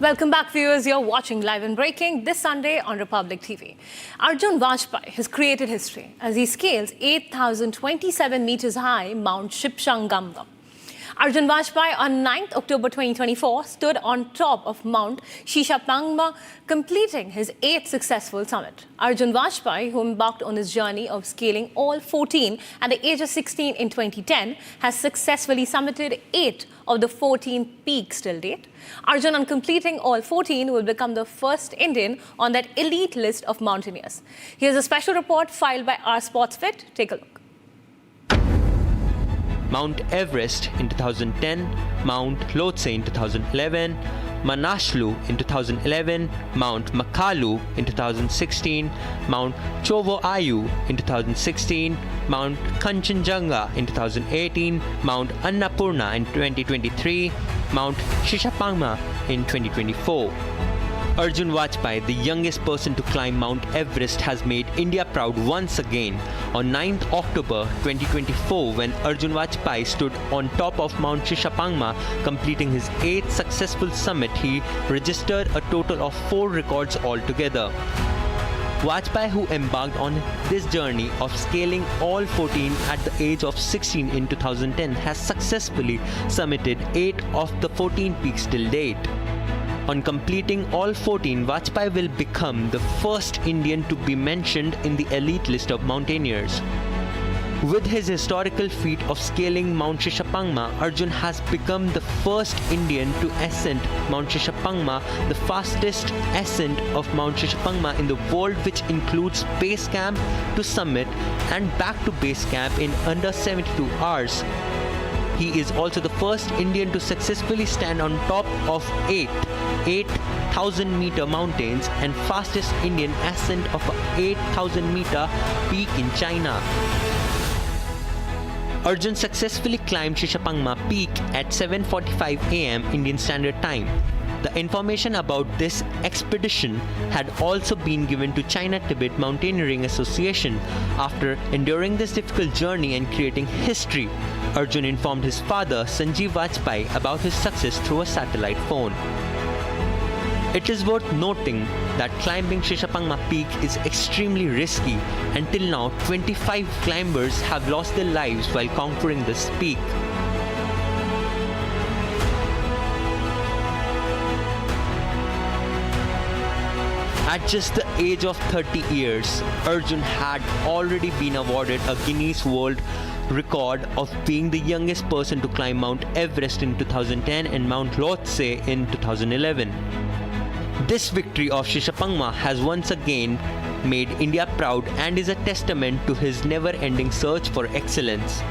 Welcome back, viewers. You're watching Live and Breaking this Sunday on Republic TV. Arjun Vajpai has created history as he scales 8,027 meters high Mount Shipshangamgam. Arjun Vajpai on 9th October 2024 stood on top of Mount Shishapangma, completing his 8th successful summit. Arjun Vajpai, who embarked on his journey of scaling all 14 at the age of 16 in 2010, has successfully summited 8 of the 14 peaks till date. Arjun, on completing all 14, will become the first Indian on that elite list of mountaineers. Here's a special report filed by our SportsFit. Take a look. Mount Everest in 2010, Mount Lhotse in 2011, Manaslu in 2011, Mount Makalu in 2016, Mount Chovo Ayu in 2016, Mount Kanchenjunga in 2018, Mount Annapurna in 2023, Mount Shishapangma in 2024. Arjun Vajpai, the youngest person to climb Mount Everest, has made India proud once again. On 9th October 2024, when Arjun Vajpai stood on top of Mount Shishapangma, completing his 8th successful summit, he registered a total of 4 records altogether. Vajpai, who embarked on this journey of scaling all 14 at the age of 16 in 2010, has successfully summited 8 of the 14 peaks till date. On completing all 14, Vajpai will become the first Indian to be mentioned in the elite list of mountaineers. With his historical feat of scaling Mount Shishapangma, Arjun has become the first Indian to ascend Mount Shishapangma, the fastest ascent of Mount Shishapangma in the world, which includes base camp to summit and back to base camp in under 72 hours. He is also the first Indian to successfully stand on top of 8,000-meter mountains and fastest Indian ascent of a 8,000-meter peak in China. Arjun successfully climbed Shishapangma peak at 7:45 am Indian Standard Time. The information about this expedition had also been given to China-Tibet Mountaineering Association. After enduring this difficult journey and creating history, Arjun informed his father Sanjeev Vajpai about his success through a satellite phone. It is worth noting that climbing Shishapangma peak is extremely risky. Until now, 25 climbers have lost their lives while conquering this peak. At just the age of 30 years, Arjun had already been awarded a Guinness World Record of being the youngest person to climb Mount Everest in 2010 and Mount Lhotse in 2011. This victory of Shishapangma has once again made India proud and is a testament to his never-ending search for excellence.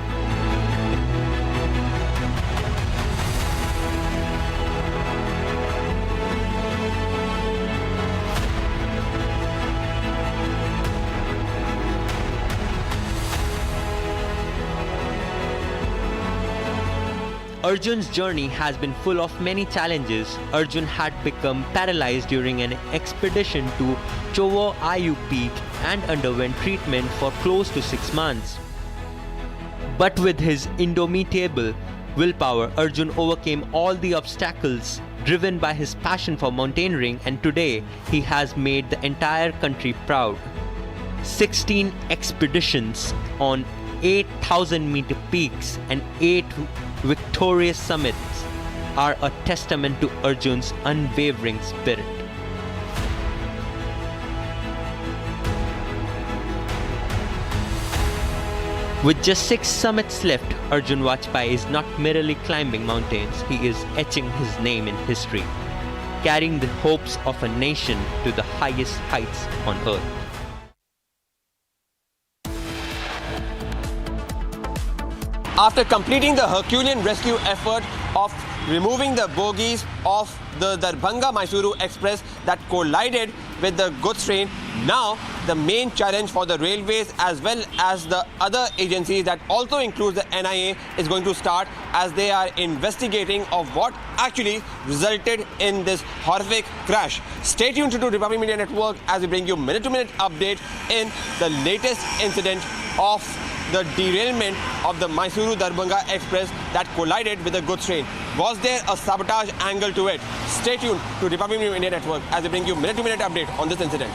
Arjun's journey has been full of many challenges. Arjun had become paralyzed during an expedition to Chowo Ayu Peak and underwent treatment for close to 6 months. But with his indomitable willpower, Arjun overcame all the obstacles, driven by his passion for mountaineering, and today he has made the entire country proud. 16 expeditions on 8,000-meter peaks and 8 victorious summits are a testament to Arjun's unwavering spirit. With just 6 summits left, Arjun Vajpai is not merely climbing mountains, he is etching his name in history, carrying the hopes of a nation to the highest heights on earth. After completing the Herculean rescue effort of removing the bogies of the Darbhanga-Mysuru Express that collided with the goods train, now the main challenge for the railways as well as the other agencies that also includes the NIA is going to start, as they are investigating of what actually resulted in this horrific crash. Stay tuned to Republic Media Network as we bring you minute-to-minute update in the latest incident of the derailment of the Mysuru-Darbhanga Express that collided with the goods train. Was there a sabotage angle to it? Stay tuned to Republic Media Network as we bring you minute-to-minute update on this incident.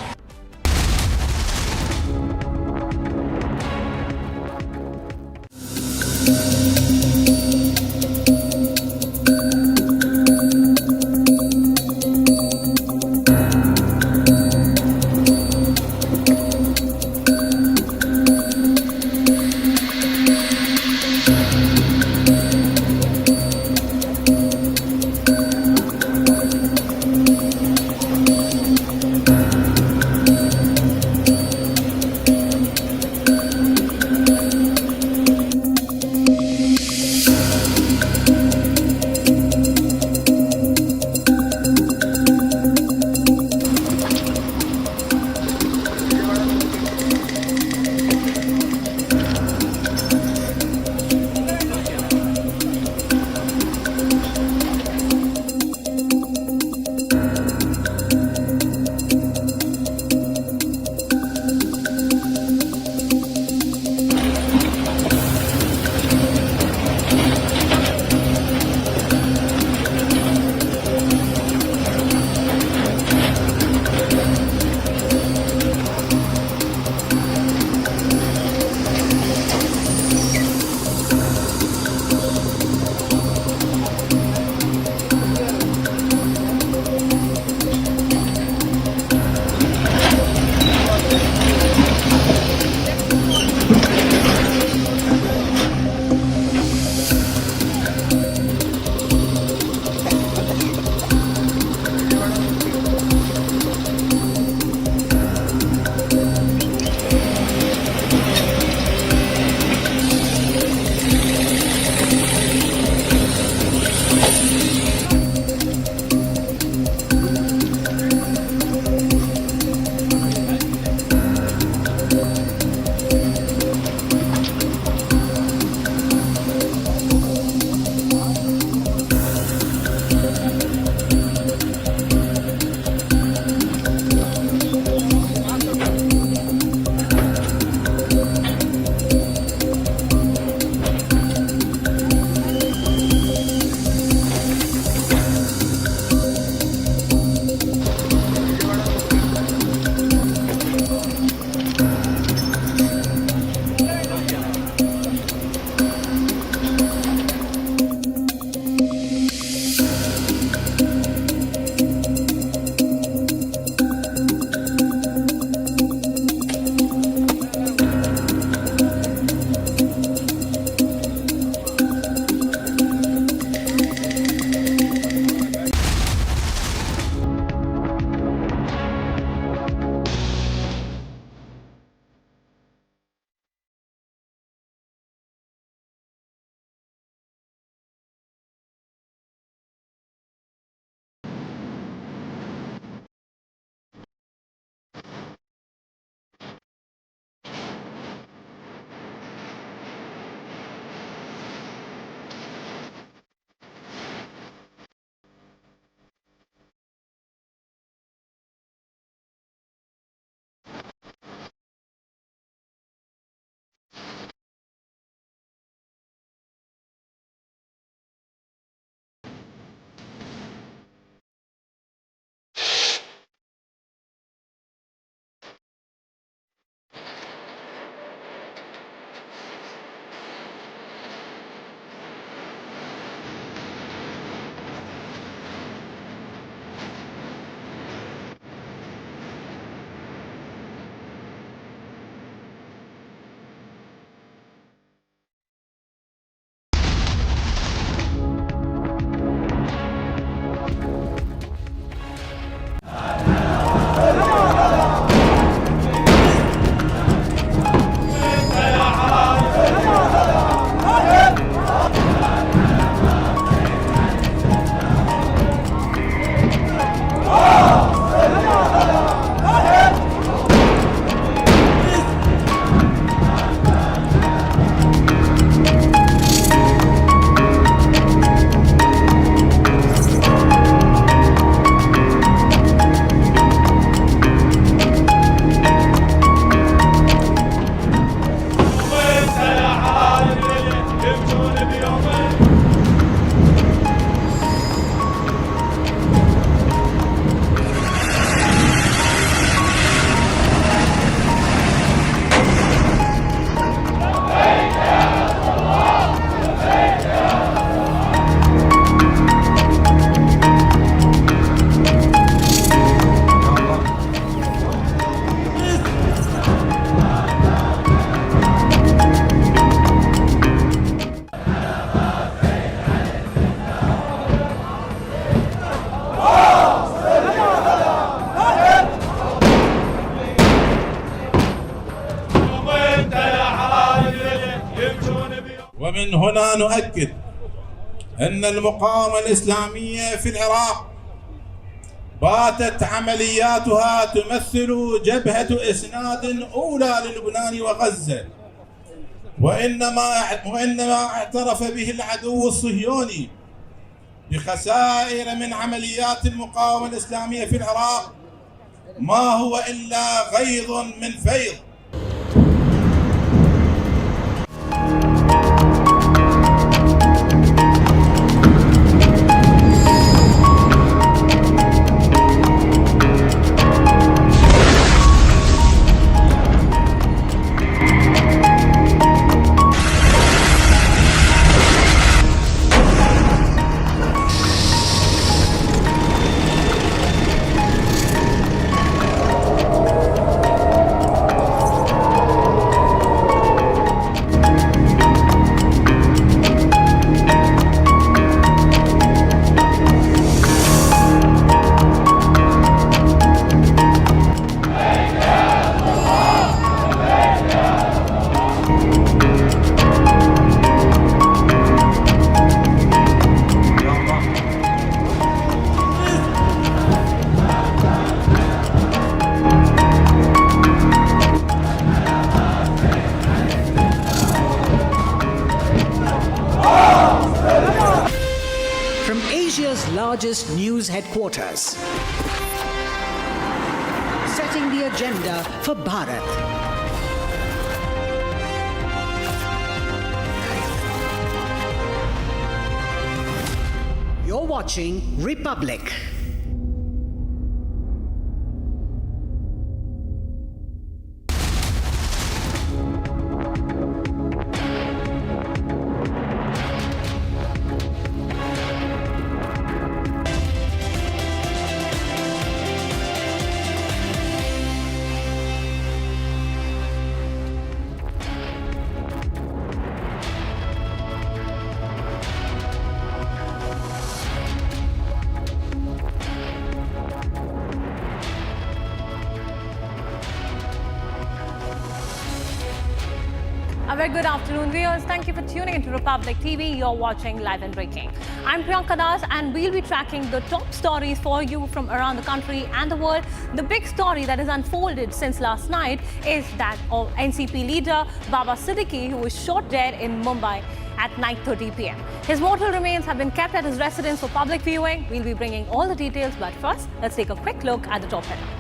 ومن هنا نؤكد أن المقاومة الإسلامية في العراق باتت عملياتها تمثل جبهة إسناد أولى للبنان وغزة، وإنما اعترف به العدو الصهيوني بخسائر من عمليات المقاومة الإسلامية في العراق ما هو إلا غيظ من فيض. Largest news headquarters, setting the agenda for Bharat. You're watching Republic. A very good afternoon, viewers. Thank you for tuning into Republic TV. You're watching Live and Breaking. I'm Priyanka Das, and we'll be tracking the top stories for you from around the country and the world. The big story that has unfolded since last night is that of NCP leader Baba Siddique, who was shot dead in Mumbai at 9:30 p.m. His mortal remains have been kept at his residence for public viewing. We'll be bringing all the details, but first, let's take a quick look at the top headlines.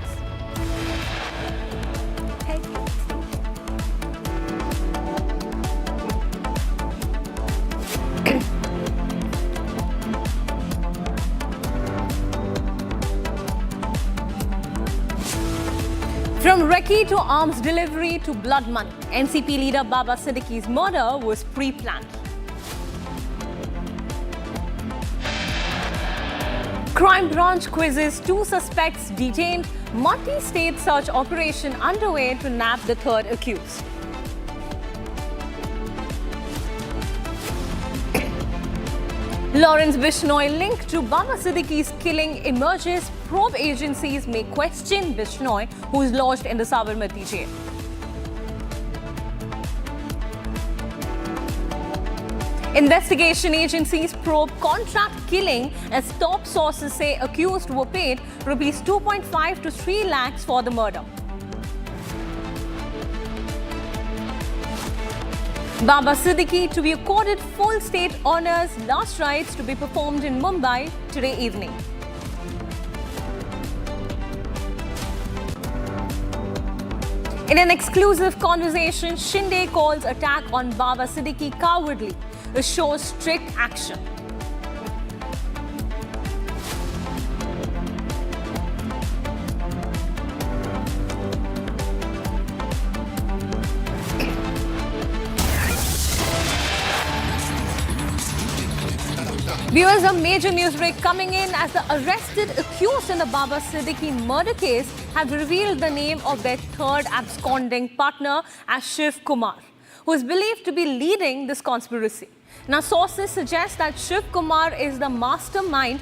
From recce to arms delivery to blood money, NCP leader Baba Siddique's murder was pre-planned. Crime branch quizzes 2 suspects detained, multi-state search operation underway to nab the 3rd accused. Lawrence Bishnoi linked to Baba Siddique's killing emerges. Probe agencies may question Bishnoi, who is lodged in the Sabarmati jail. Investigation agencies probe contract killing as top sources say accused were paid rupees 2.5 to 3 lakhs for the murder. Baba Siddique to be accorded full state honours, last rites to be performed in Mumbai today evening. In an exclusive conversation, Shinde calls attack on Baba Siddique cowardly, shows strict action. Viewers, a major news break coming in as the arrested accused in the Baba Siddique murder case have revealed the name of their 3rd absconding partner as Shiv Kumar, who is believed to be leading this conspiracy. Now, sources suggest that Shiv Kumar is the mastermind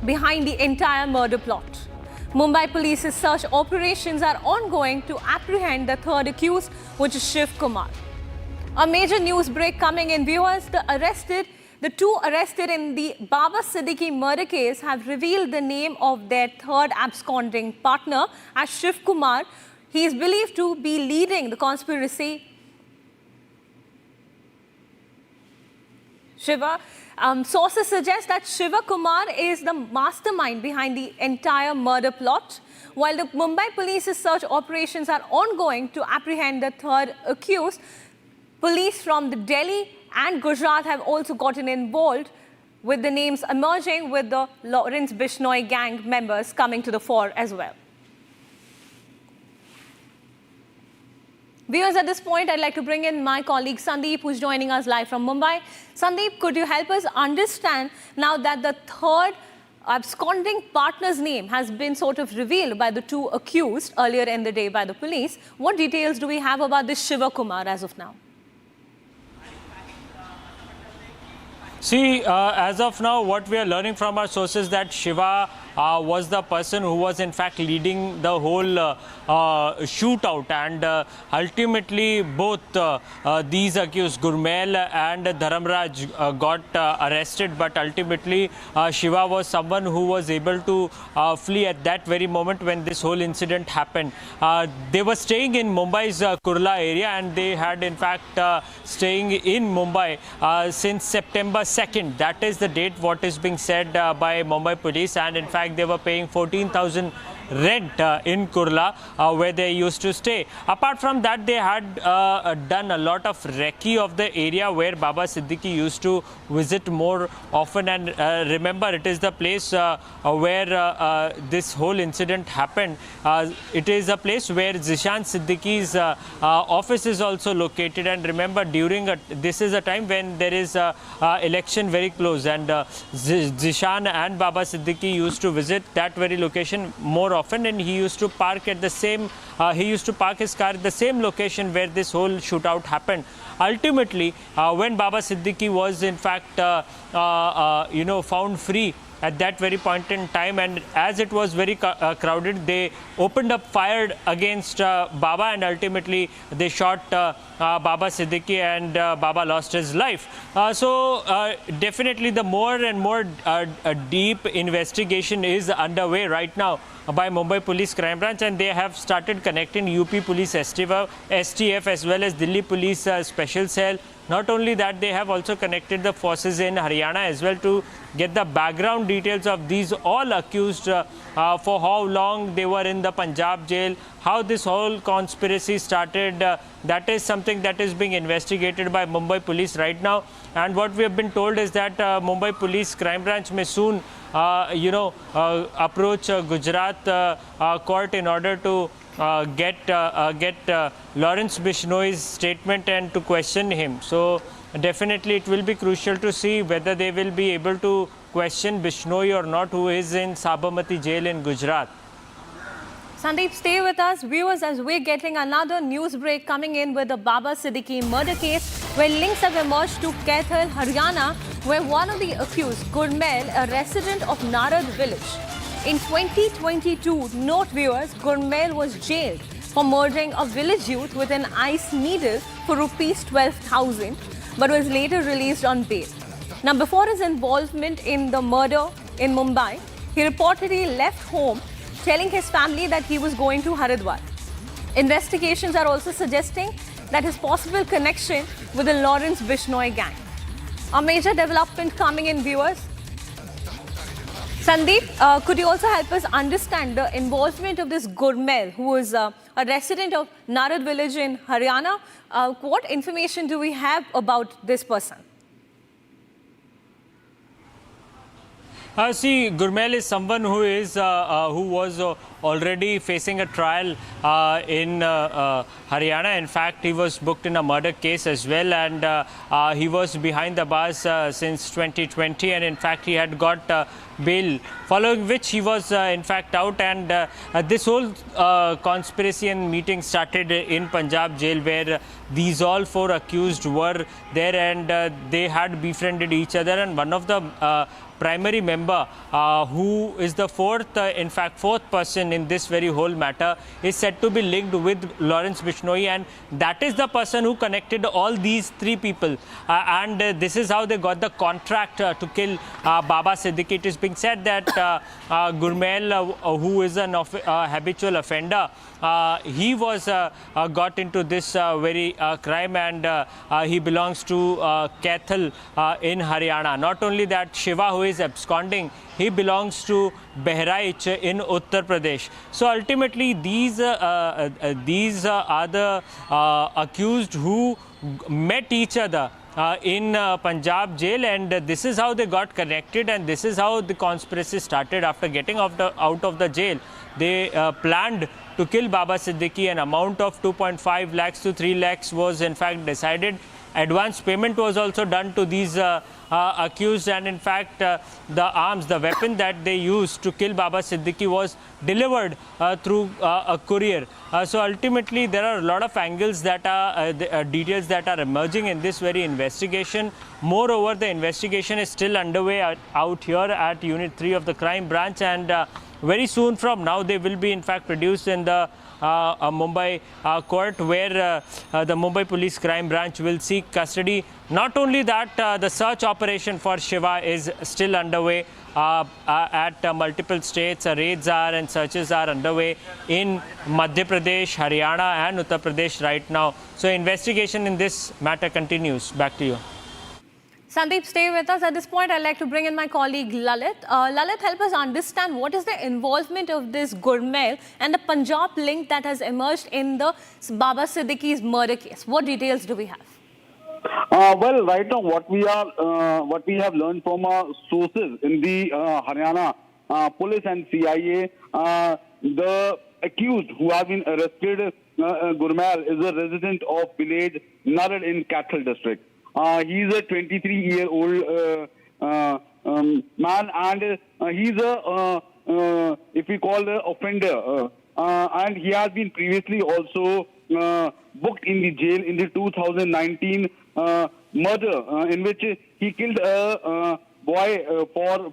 behind the entire murder plot. Mumbai police's search operations are ongoing to apprehend the 3rd accused, which is Shiv Kumar. A major news break coming in. Viewers, the two arrested in the Baba Siddique murder case have revealed the name of their third absconding partner as Shiv Kumar. He is believed to be leading the conspiracy. Sources suggest that Shiva Kumar is the mastermind behind the entire murder plot. While the Mumbai police's search operations are ongoing to apprehend the third accused, police from the Delhi and Gujarat have also gotten involved, with the names emerging, with the Lawrence Bishnoi gang members coming to the fore as well. Viewers, at this point, I'd like to bring in my colleague Sandeep, who's joining us live from Mumbai. Sandeep, could you help us understand now that the third absconding partner's name has been sort of revealed by the two accused earlier in the day by the police? What details do we have about this Shiva Kumar as of now? See, as of now, what we are learning from our sources that Shiva was the person who was in fact leading the whole shootout, and ultimately both these accused, Gurmail and Dharamraj, got arrested, but ultimately Shiva was someone who was able to flee at that very moment when this whole incident happened. They were staying in Mumbai's Kurla area, and they had in fact staying in Mumbai since September 2nd. That is the date what is being said by Mumbai police, and in fact they were paying 14,000 rent in Kurla where they used to stay. Apart from that, they had done a lot of recce of the area where Baba Siddique used to visit more often, and remember, it is the place where this whole incident happened. It is a place where Zishan Siddique's office is also located, and remember, during this is a time when there is election very close, and Zishan and Baba Siddique used to visit that very location more often, and he used to park at the same park his car at the same location where this whole shootout happened. Ultimately, when Baba Siddique was in fact found free at that very point in time, and as it was very crowded, they opened up fire against Baba, and ultimately they shot Baba Siddique, and Baba lost his life. So definitely the more and more deep investigation is underway right now by Mumbai Police Crime Branch, and they have started connecting UP Police STF as well as Delhi Police Special Cell. Not only that, they have also connected the forces in Haryana as well to get the background details of these all accused, for how long they were in the Punjab jail, how this whole conspiracy started. That is something that is being investigated by Mumbai Police right now. And what we have been told is that Mumbai Police Crime Branch may soon approach Gujarat court in order to get Lawrence Bishnoi's statement and to question him. So definitely it will be crucial to see whether they will be able to question Bishnoi or not, who is in Sabarmati jail in Gujarat. Sandeep, stay with us, viewers, as we're getting another news break coming in with the Baba Siddique murder case, where links have emerged to Kaithal, Haryana, where one of the accused, Gurmail, a resident of Narad village. In 2022, note viewers, Gurmail was jailed for murdering a village youth with an ice needle for rupees 12,000, but was later released on bail. Now, before his involvement in the murder in Mumbai, he reportedly left home telling his family that he was going to Haridwar. Investigations are also suggesting that his possible connection with the Lawrence Bishnoi gang. A major development coming in, viewers. Sandeep, could you also help us understand the involvement of this Gurmail, who is a resident of Narad village in Haryana? What information do we have about this person? See, Gurmail is someone who was already facing a trial in Haryana. In fact, he was booked in a murder case as well, and he was behind the bars since 2020, and in fact he had got bail, following which he was in fact out, and this whole conspiracy and meeting started in Punjab jail, where these all four accused were there, and they had befriended each other, and one of the primary member, who is the fourth person in this very whole matter, is said to be linked with Lawrence Bishnoi, and that is the person who connected all these three people. And this is how they got the contract to kill Baba Siddique. It is being said that Gurmail, who is an habitual offender, he was got into this very crime, and he belongs to Kaithal in Haryana. Not only that, Shiva, who is absconding, he belongs to Bahraich in Uttar Pradesh. So ultimately, these are the accused who met each other in Punjab jail, and this is how they got connected, and this is how the conspiracy started. After getting out of the jail, they planned to kill Baba Siddique. An amount of 2.5 lakhs to 3 lakhs was in fact decided. Advance payment was also done to these accused, and in fact the weapon that they used to kill Baba Siddique was delivered through a courier. So ultimately there are a lot of angles that are details that are emerging in this very investigation. Moreover, the investigation is still underway out here at Unit 3 of the Crime Branch, and very soon from now they will be in fact produced in the Mumbai court, where the Mumbai Police Crime Branch will seek custody. Not only that, the search operation for Shiva is still underway at multiple states. Raids and searches are underway in Madhya Pradesh, Haryana and Uttar Pradesh right now. So investigation in this matter continues. Back to you. Sandeep, stay with us. At this point, I'd like to bring in my colleague Lalit. Lalit, help us understand what is the involvement of this Gurmail and the Punjab link that has emerged in the Baba Siddique's murder case. What details do we have? Well, right now, what we have learned from sources in the Haryana police and CIA, the accused who have been arrested, Gurmail, is a resident of village Narad in Kaithal district. He's a 23-year-old man, and he's a, if we call the offender, and he has been previously also booked in the jail in the 2019 murder, in which he killed a boy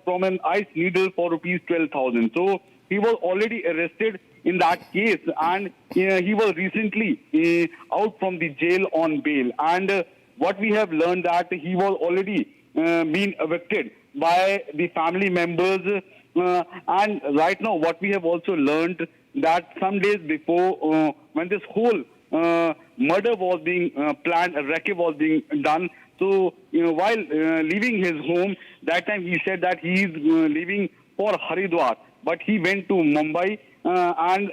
from an ice needle for rupees 12,000. So he was already arrested in that case, and he was recently out from the jail on bail. And what we have learned that he was already been evicted by the family members, and right now what we have also learned that some days before, when this whole murder was being planned, a recce was being done. So while leaving his home, that time he said that he is leaving for Haridwar, but he went to Mumbai, and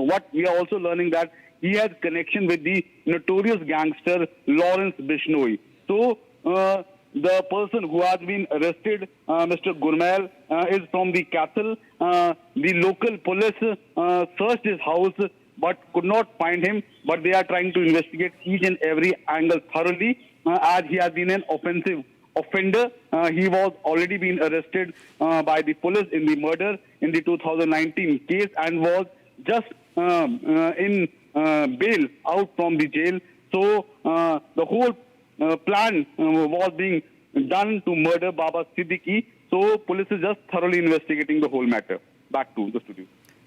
what we are also learning that he has connection with the notorious gangster Lawrence Bishnoi. So the person who has been arrested, Mr. Gurmail, is from the Kaithal. The local police searched his house but could not find him. But they are trying to investigate each and every angle thoroughly, as he has been an offensive offender. He was already been arrested by the police in the murder in the 2019 case, and was just in bail out from the jail. So the whole plan was being done to murder Baba Siddique. So police is just thoroughly investigating the whole matter. Back to the studio.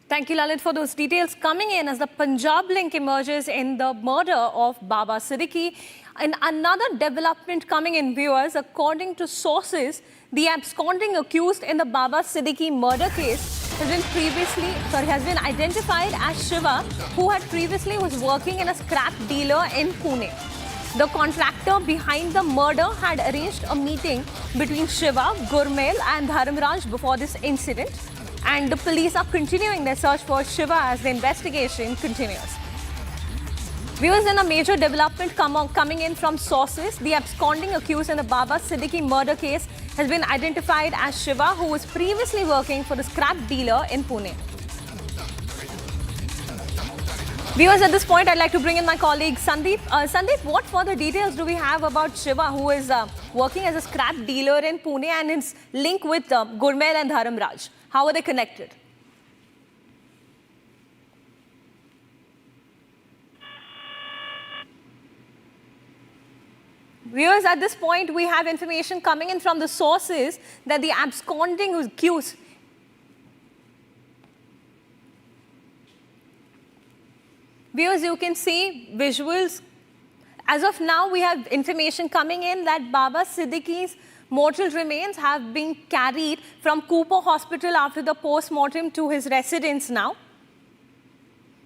Thank you, Lalit, for those details. Coming in as the Punjab link emerges in the murder of Baba Siddique. And another development coming in, viewers, according to sources, the absconding accused in the Baba Siddique murder case has been identified as Shiva, who had previously was working in a scrap dealer in Pune. The contractor behind the murder had arranged a meeting between Shiva, Gurmail and Dharamraj before this incident, and the police are continuing their search for Shiva as the investigation continues. Viewers, in a major development coming in from sources, the absconding accused in the Baba Siddique murder case has been identified as Shiva, who was previously working for the scrap dealer in Pune. Viewers, at this point, I'd like to bring in my colleague Sandeep. Sandeep, what further details do we have about Shiva, who is working as a scrap dealer in Pune, and his link with Gurmail and Dharamraj? How are they connected? Viewers, at this point, we have information coming in from the sources that the absconding accused. Viewers, you can see visuals. As of now, we have information coming in that Baba Siddique's mortal remains have been carried from Cooper Hospital after the post-mortem to his residence now,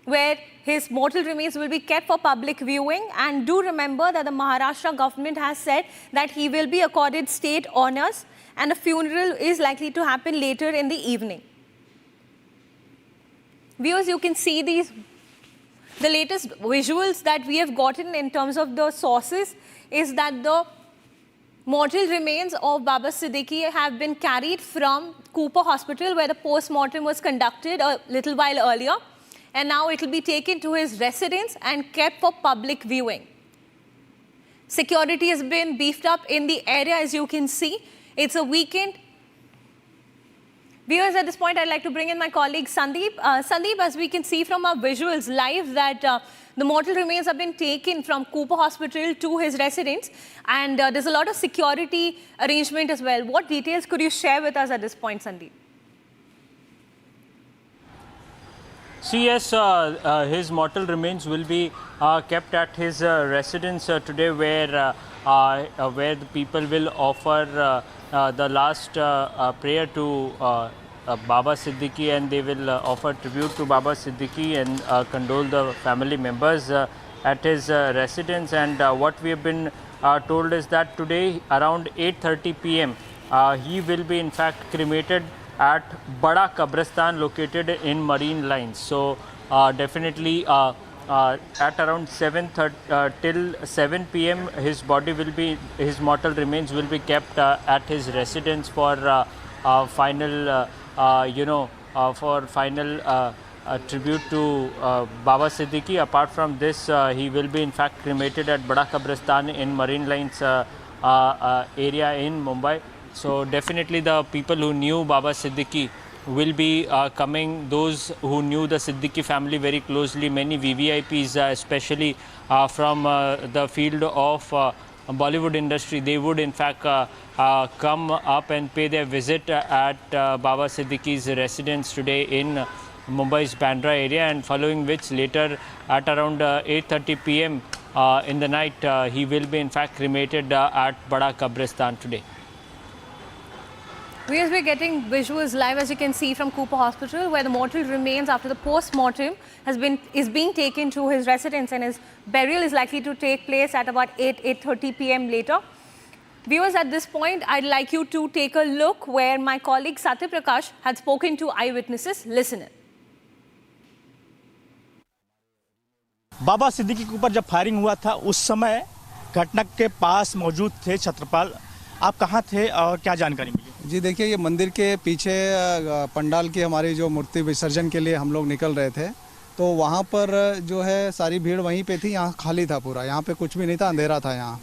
where his mortal remains will be kept for public viewing. And do remember that the Maharashtra government has said that he will be accorded state honors and a funeral is likely to happen later in the evening. Viewers, you can see the latest visuals that we have gotten in terms of the sources is that the mortal remains of Baba Siddique have been carried from Cooper Hospital, where the post-mortem was conducted a little while earlier. And now it will be taken to his residence and kept for public viewing. Security has been beefed up in the area, as you can see. It's a weekend. Viewers, at this point, I'd like to bring in my colleague Sandeep. Sandeep, as we can see from our visuals live, that the mortal remains have been taken from Cooper Hospital to his residence, and there's a lot of security arrangement as well. What details could you share with us at this point, Sandeep? So yes, his mortal remains will be kept at his residence today, where the people will offer the last prayer to Baba Siddique, and they will offer tribute to Baba Siddique and condole the family members at his residence. And what we have been told is that today around 8:30 p.m. He will be in fact cremated at Bada Kabristan, located in Marine Lines. So definitely at around 7:30 till 7 p.m. his mortal remains will be kept at his residence for final tribute to Baba Siddique. Apart from this, he will be in fact cremated at Bada Kabristan in Marine Lines area in Mumbai. So definitely the people who knew Baba Siddique will be coming, those who knew the Siddique family very closely, many VVIPs, especially from the field of Bollywood industry. They would in fact come up and pay their visit at Baba Siddique's residence today in Mumbai's Bandra area, and following which later at around 8:30 p.m. In the night he will be in fact cremated at Bada Kabristan today. We're getting visuals live, as you can see, from Cooper Hospital, where the mortal remains after the post-mortem is being taken to his residence, and his burial is likely to take place at about 8:30 p.m. later. Viewers, at this point, I'd like you to take a look where my colleague Satya Prakash had spoken to eyewitnesses. Listen in. बाबा सिद्दीकी के ऊपर जब firing हुआ था, उस समय घटना के पास मौजूद थे छत्रपाल। आप कहाँ थे और क्या जानकारी मिली? जी देखिए, ये मंदिर के पीछे पंडाल की हमारी जो मूर्ति विसर्जन के लिए हम लोग निकल रहे थे, तो वहाँ पर जो है सारी भीड़ वहीं पे थी। यहाँ खाली था पूरा, यहाँ पे कुछ भी नहीं था, अंधेरा था यहाँ।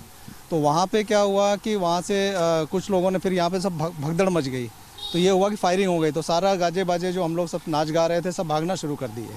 तो वहाँ पे क्या हुआ कि वहाँ से कुछ लोगों ने फिर यहाँ पे सब भगदड़ मच गई, तो ये हुआ कि फायरिंग हो गई। तो सारा गाजे बाजे जो हम लोग सब नाच गा रहे थे सब भागना शुरू कर दिए।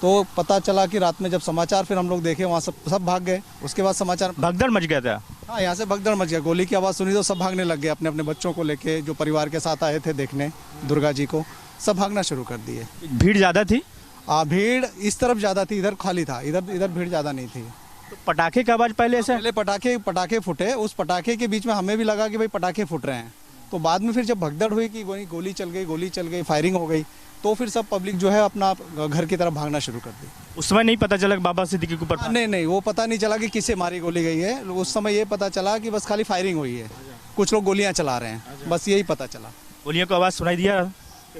तो पता चला कि रात में जब समाचार फिर हम लोग देखे, वहाँ सब भाग गए। उसके बाद समाचार भगदड़ मच गया था। हाँ, यहाँ से भगदड़ मच गया। गोली की आवाज़ सुनी तो सब भागने लग गए, अपने अपने बच्चों को लेके, जो परिवार के साथ आए थे देखने दुर्गा जी को, सब भागना शुरू कर दिए। भीड़ ज़्यादा थी? भीड़ इस तरफ ज़्यादा थी, इधर खाली था, इधर भीड़ ज़्यादा नहीं थी। तो पटाखे की आवाज़ पहले पटाखे फूटे। उस पटाखे के बीच में हमें भी लगा कि भाई पटाखे फूट रहे हैं। तो बाद में फिर जब भगदड़ हुई कि गोली चल गई, फायरिंग हो गई, तो फिर सब पब्लिक जो है अपना घर की तरफ भागना शुरू कर दी। उस समय नहीं पता चला कि बाबा सिद्दीकी के ऊपर? नहीं, वो पता नहीं चला कि किसे मारी गोली गई है। उस समय ये पता चला कि बस खाली फायरिंग हुई है, कुछ लोग गोलियां चला रहे हैं, बस यही पता चला। गोलियों की आवाज़ सुनाई दिया?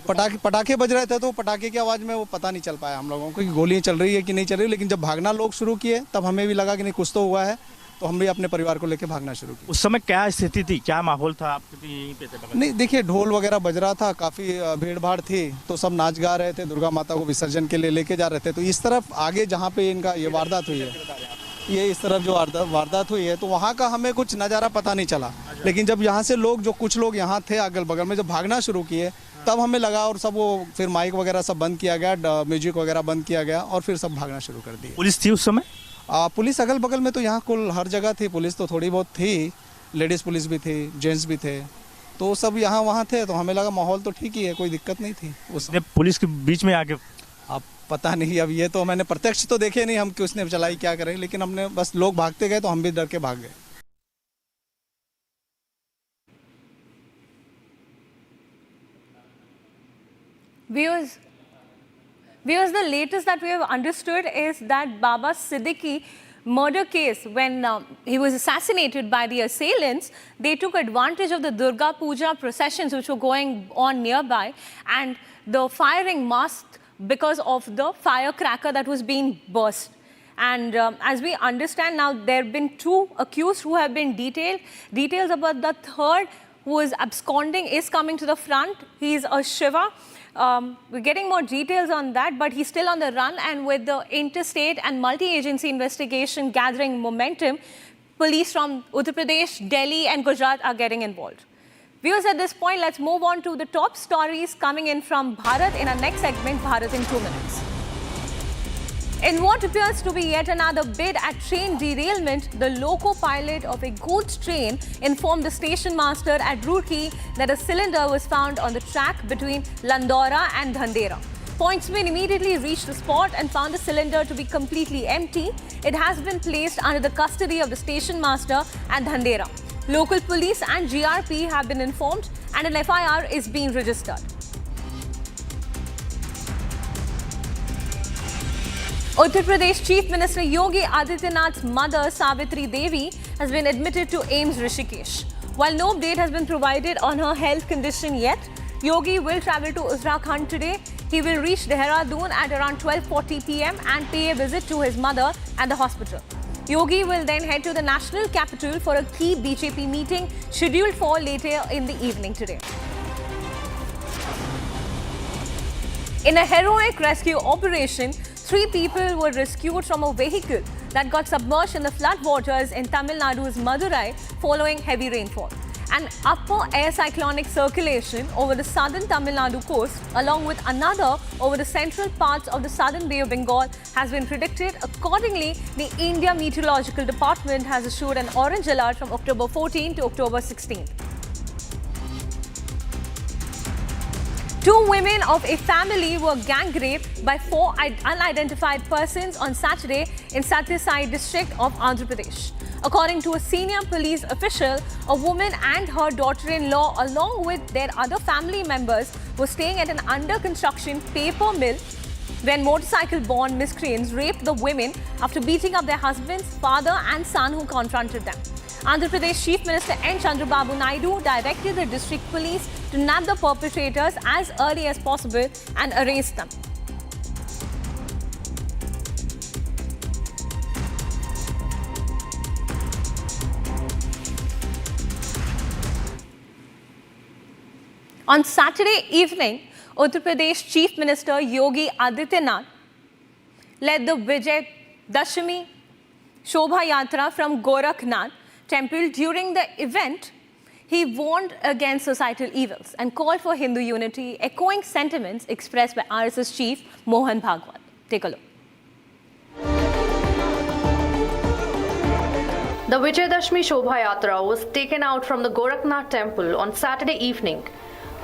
पटाखे बज रहे थे, तो पटाखे की आवाज़ में वो पता नहीं चल पाया हम लोगों को कि गोलियां चल रही है कि नहीं चल रही। लेकिन जब भागना लोग शुरू किए, तब हमें भी लगा कि नहीं, कुछ तो हुआ है, तो हम भी अपने परिवार को लेकर भागना शुरू किया। उस समय क्या स्थिति थी, क्या माहौल था? आप यहीं पे थे? नहीं, देखिए ढोल वगैरह बज रहा था, काफ़ी भीड़ भाड़ थी, तो सब नाच गा रहे थे, दुर्गा माता को विसर्जन के लिए लेके जा रहे थे। तो इस तरफ आगे जहाँ पे इनका ये वारदात हुई है, ये इस तरफ जो वारदात हुई है, तो वहाँ का हमें कुछ नज़ारा पता नहीं चला। लेकिन जब यहाँ से कुछ लोग यहाँ थे अगल बगल में, जब भागना शुरू किए, तब हमें लगा, और सब वो फिर माइक वगैरह सब बंद किया गया, म्यूजिक वगैरह बंद किया गया, और फिर सब भागना शुरू कर दिए। पुलिस थी उस समय? पुलिस अगल बगल में तो यहाँ कुल हर जगह थी, पुलिस तो थोड़ी बहुत थी, लेडीज़ पुलिस भी थी, जेंट्स भी थे, तो सब यहाँ वहाँ थे, तो हमें लगा माहौल तो ठीक ही है, कोई दिक्कत नहीं थी। उसने पुलिस के बीच में आके अब पता नहीं, अब ये तो मैंने प्रत्यक्ष तो देखे नहीं हम कि उसने चलाई क्या करें, लेकिन हमने बस लोग भागते गए तो हम भी डर के भाग गए। Viewers, the latest that we have understood is that Baba Siddique murder case, when he was assassinated by the assailants, they took advantage of the Durga Puja processions which were going on nearby, and the firing masked because of the firecracker that was being burst. And as we understand now, there have been 2 accused who have been detailed. Details about the third who is absconding is coming to the front. He is a Shiva. We're getting more details on that, but he's still on the run, and with the interstate and multi-agency investigation gathering momentum, police from Uttar Pradesh, Delhi and Gujarat are getting involved. Viewers, at this point, let's move on to the top stories coming in from Bharat in our next segment, Bharat in 2 minutes. In what appears to be yet another bid at train derailment, the loco pilot of a goods train informed the station master at Roorkee that a cylinder was found on the track between Landora and Dhandera. Pointsmen immediately reached the spot and found the cylinder to be completely empty. It has been placed under the custody of the station master at Dhandera. Local police and GRP have been informed and an FIR is being registered. Uttar Pradesh Chief Minister Yogi Adityanath's mother, Savitri Devi, has been admitted to AIIMS Rishikesh. While no update has been provided on her health condition yet, Yogi will travel to Uttarakhand today. He will reach Dehradun at around 12:40 p.m. and pay a visit to his mother at the hospital. Yogi will then head to the national capital for a key BJP meeting scheduled for later in the evening today. In a heroic rescue operation, 3 people were rescued from a vehicle that got submerged in the flood waters in Tamil Nadu's Madurai following heavy rainfall. An upper air cyclonic circulation over the southern Tamil Nadu coast, along with another over the central parts of the southern Bay of Bengal, has been predicted. Accordingly, the India Meteorological Department has issued an orange alert from October 14 to October 16. 2 women of a family were gang raped by 4 unidentified persons on Saturday in Satyasai district of Andhra Pradesh. According to a senior police official, a woman and her daughter-in-law, along with their other family members, were staying at an under-construction paper mill when motorcycle-borne miscreants raped the women after beating up their husbands, father and son who confronted them. Andhra Pradesh Chief Minister N. Chandrababu Naidu directed the district police to nab the perpetrators as early as possible and arrest them. On Saturday evening, Uttar Pradesh Chief Minister Yogi Adityanath led the Vijay Dashami Shobha Yatra from Gorakhnath temple. During the event, he warned against societal evils and called for Hindu unity, echoing sentiments expressed by RSS chief Mohan Bhagwat. Take a look. The Vijayadashmi Shobha Yatra was taken out from the Gorakhnath temple on Saturday evening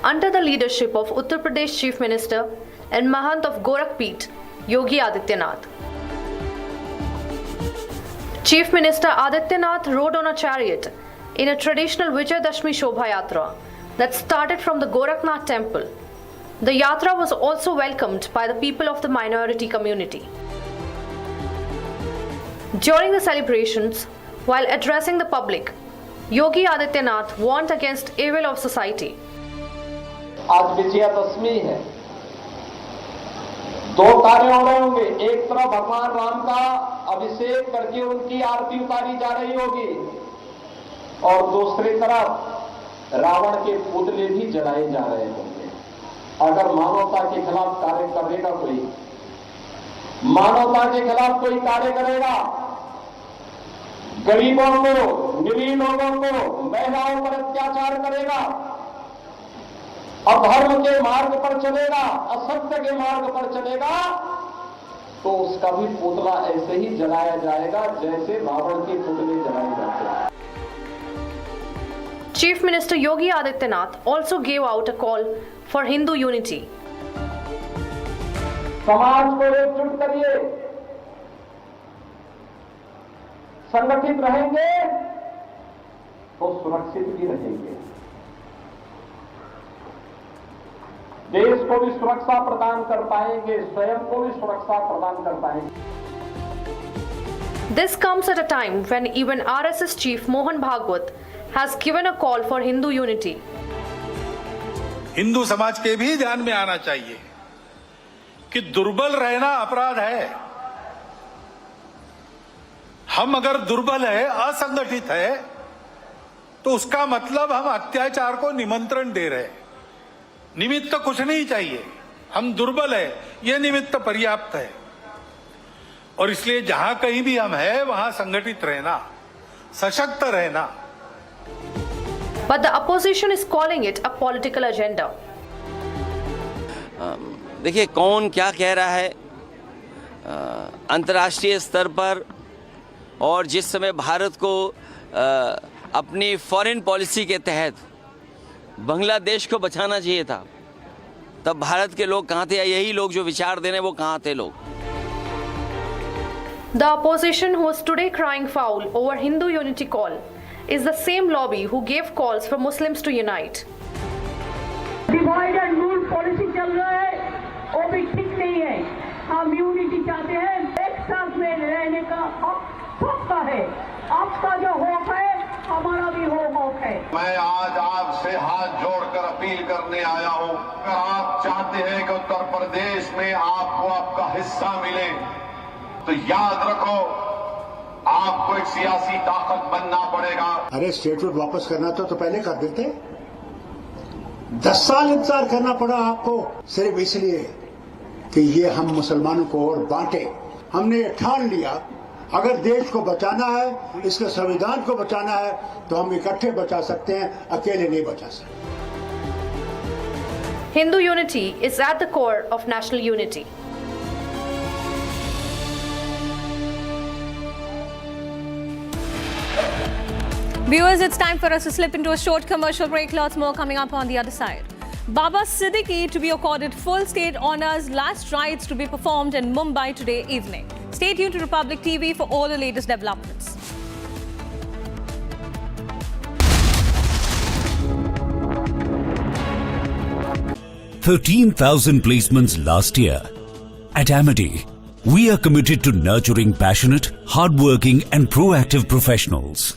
under the leadership of Uttar Pradesh Chief Minister and Mahant of Gorakhpit, Yogi Adityanath. Chief Minister Adityanath rode on a chariot in a traditional Vijayadashmi Shobha Yatra that started from the Gorakhnath temple. The Yatra was also welcomed by the people of the minority community. During the celebrations, while addressing the public, Yogi Adityanath warned against evil of society. आज विजयादशमी है, 2 कार्य हो रहे होंगे। एक तरफ भगवान राम का अभिषेक करके उनकी आरती उतारी जा रही होगी और दूसरी तरफ रावण के पुतले भी जलाए जा रहे होंगे। अगर मानवता के खिलाफ कार्य करेगा कोई, मानवता के खिलाफ कोई कार्य करेगा, गरीबों को, निरीह लोगों को, महिलाओं पर अत्याचार करेगा, अधर्म के मार्ग पर चलेगा, असत्य के मार्ग पर चलेगा, तो उसका भी पुतला ऐसे ही जलाया जाएगा जैसे रावण के पुतले जलाए जाते हैं। Chief Minister Yogi Adityanath also gave out a call for Hindu unity. समाज को एकजुट करिए, संगठित रहेंगे तो सुरक्षित भी रहेंगे, देश को भी सुरक्षा प्रदान कर पाएंगे, स्वयं को भी सुरक्षा प्रदान कर पाएंगे। This comes at a time when even RSS chief Mohan Bhagwat has given a call for Hindu unity. Hindu समाज के भी ध्यान में आना चाहिए कि दुर्बल रहना अपराध है। हम अगर दुर्बल है, असंगठित है, तो उसका मतलब हम अत्याचार को निमंत्रण दे रहे हैं। निमित्त कुछ नहीं चाहिए, हम दुर्बल है, यह निमित्त पर्याप्त है। और इसलिए जहां कहीं भी हम हैं, वहां संगठित रहना, सशक्त रहना। But the opposition is calling it a political agenda. देखिए कौन क्या कह रहा है अंतर्राष्ट्रीय स्तर पर, और जिस समय भारत को अपनी फॉरेन पॉलिसी के तहत बांग्लादेश को बचाना चाहिए था, तब भारत के लोग कहाँ थे, या यही लोग जो विचार दे रहे हैं वो कहाँ थे लोग? The opposition who is today crying foul over Hindu unity call is the same lobby who gave calls for Muslims to unite. Divide and rule policy चल रहा है, वो भी ठीक नहीं है। हम यूनिटी चाहते हैं, एक साथ में रहने का हक सबका है। आपका जो हक है, हमारा भी हक है। मैं आज आपसे हाथ जोड़कर अपील करने आया हूं, अगर आप चाहते हैं कि उत्तर प्रदेश में आपको आपका हिस्सा मिले, तो याद रखो आपको एक सियासी ताकत बनना पड़ेगा। अरे स्टेटहुड वापस करना तो पहले कर देते। 10 साल इंतजार करना पड़ा आपको सिर्फ इसलिए कि ये हम मुसलमानों को और बांटे। हमने ये ठान लिया, अगर देश को बचाना है, इसके संविधान को बचाना है, तो हम इकट्ठे बचा सकते हैं, अकेले नहीं बचा सकते। Hindu unity is at the core of national unity. Viewers, it's time for us to slip into a short commercial break. Lots more coming up on the other side. Baba Siddique to be accorded full state honours, last rites to be performed in Mumbai today evening. Stay tuned to Republic TV for all the latest developments. "13,000 placements last year. At Amity, we are committed to nurturing passionate, hardworking and proactive professionals.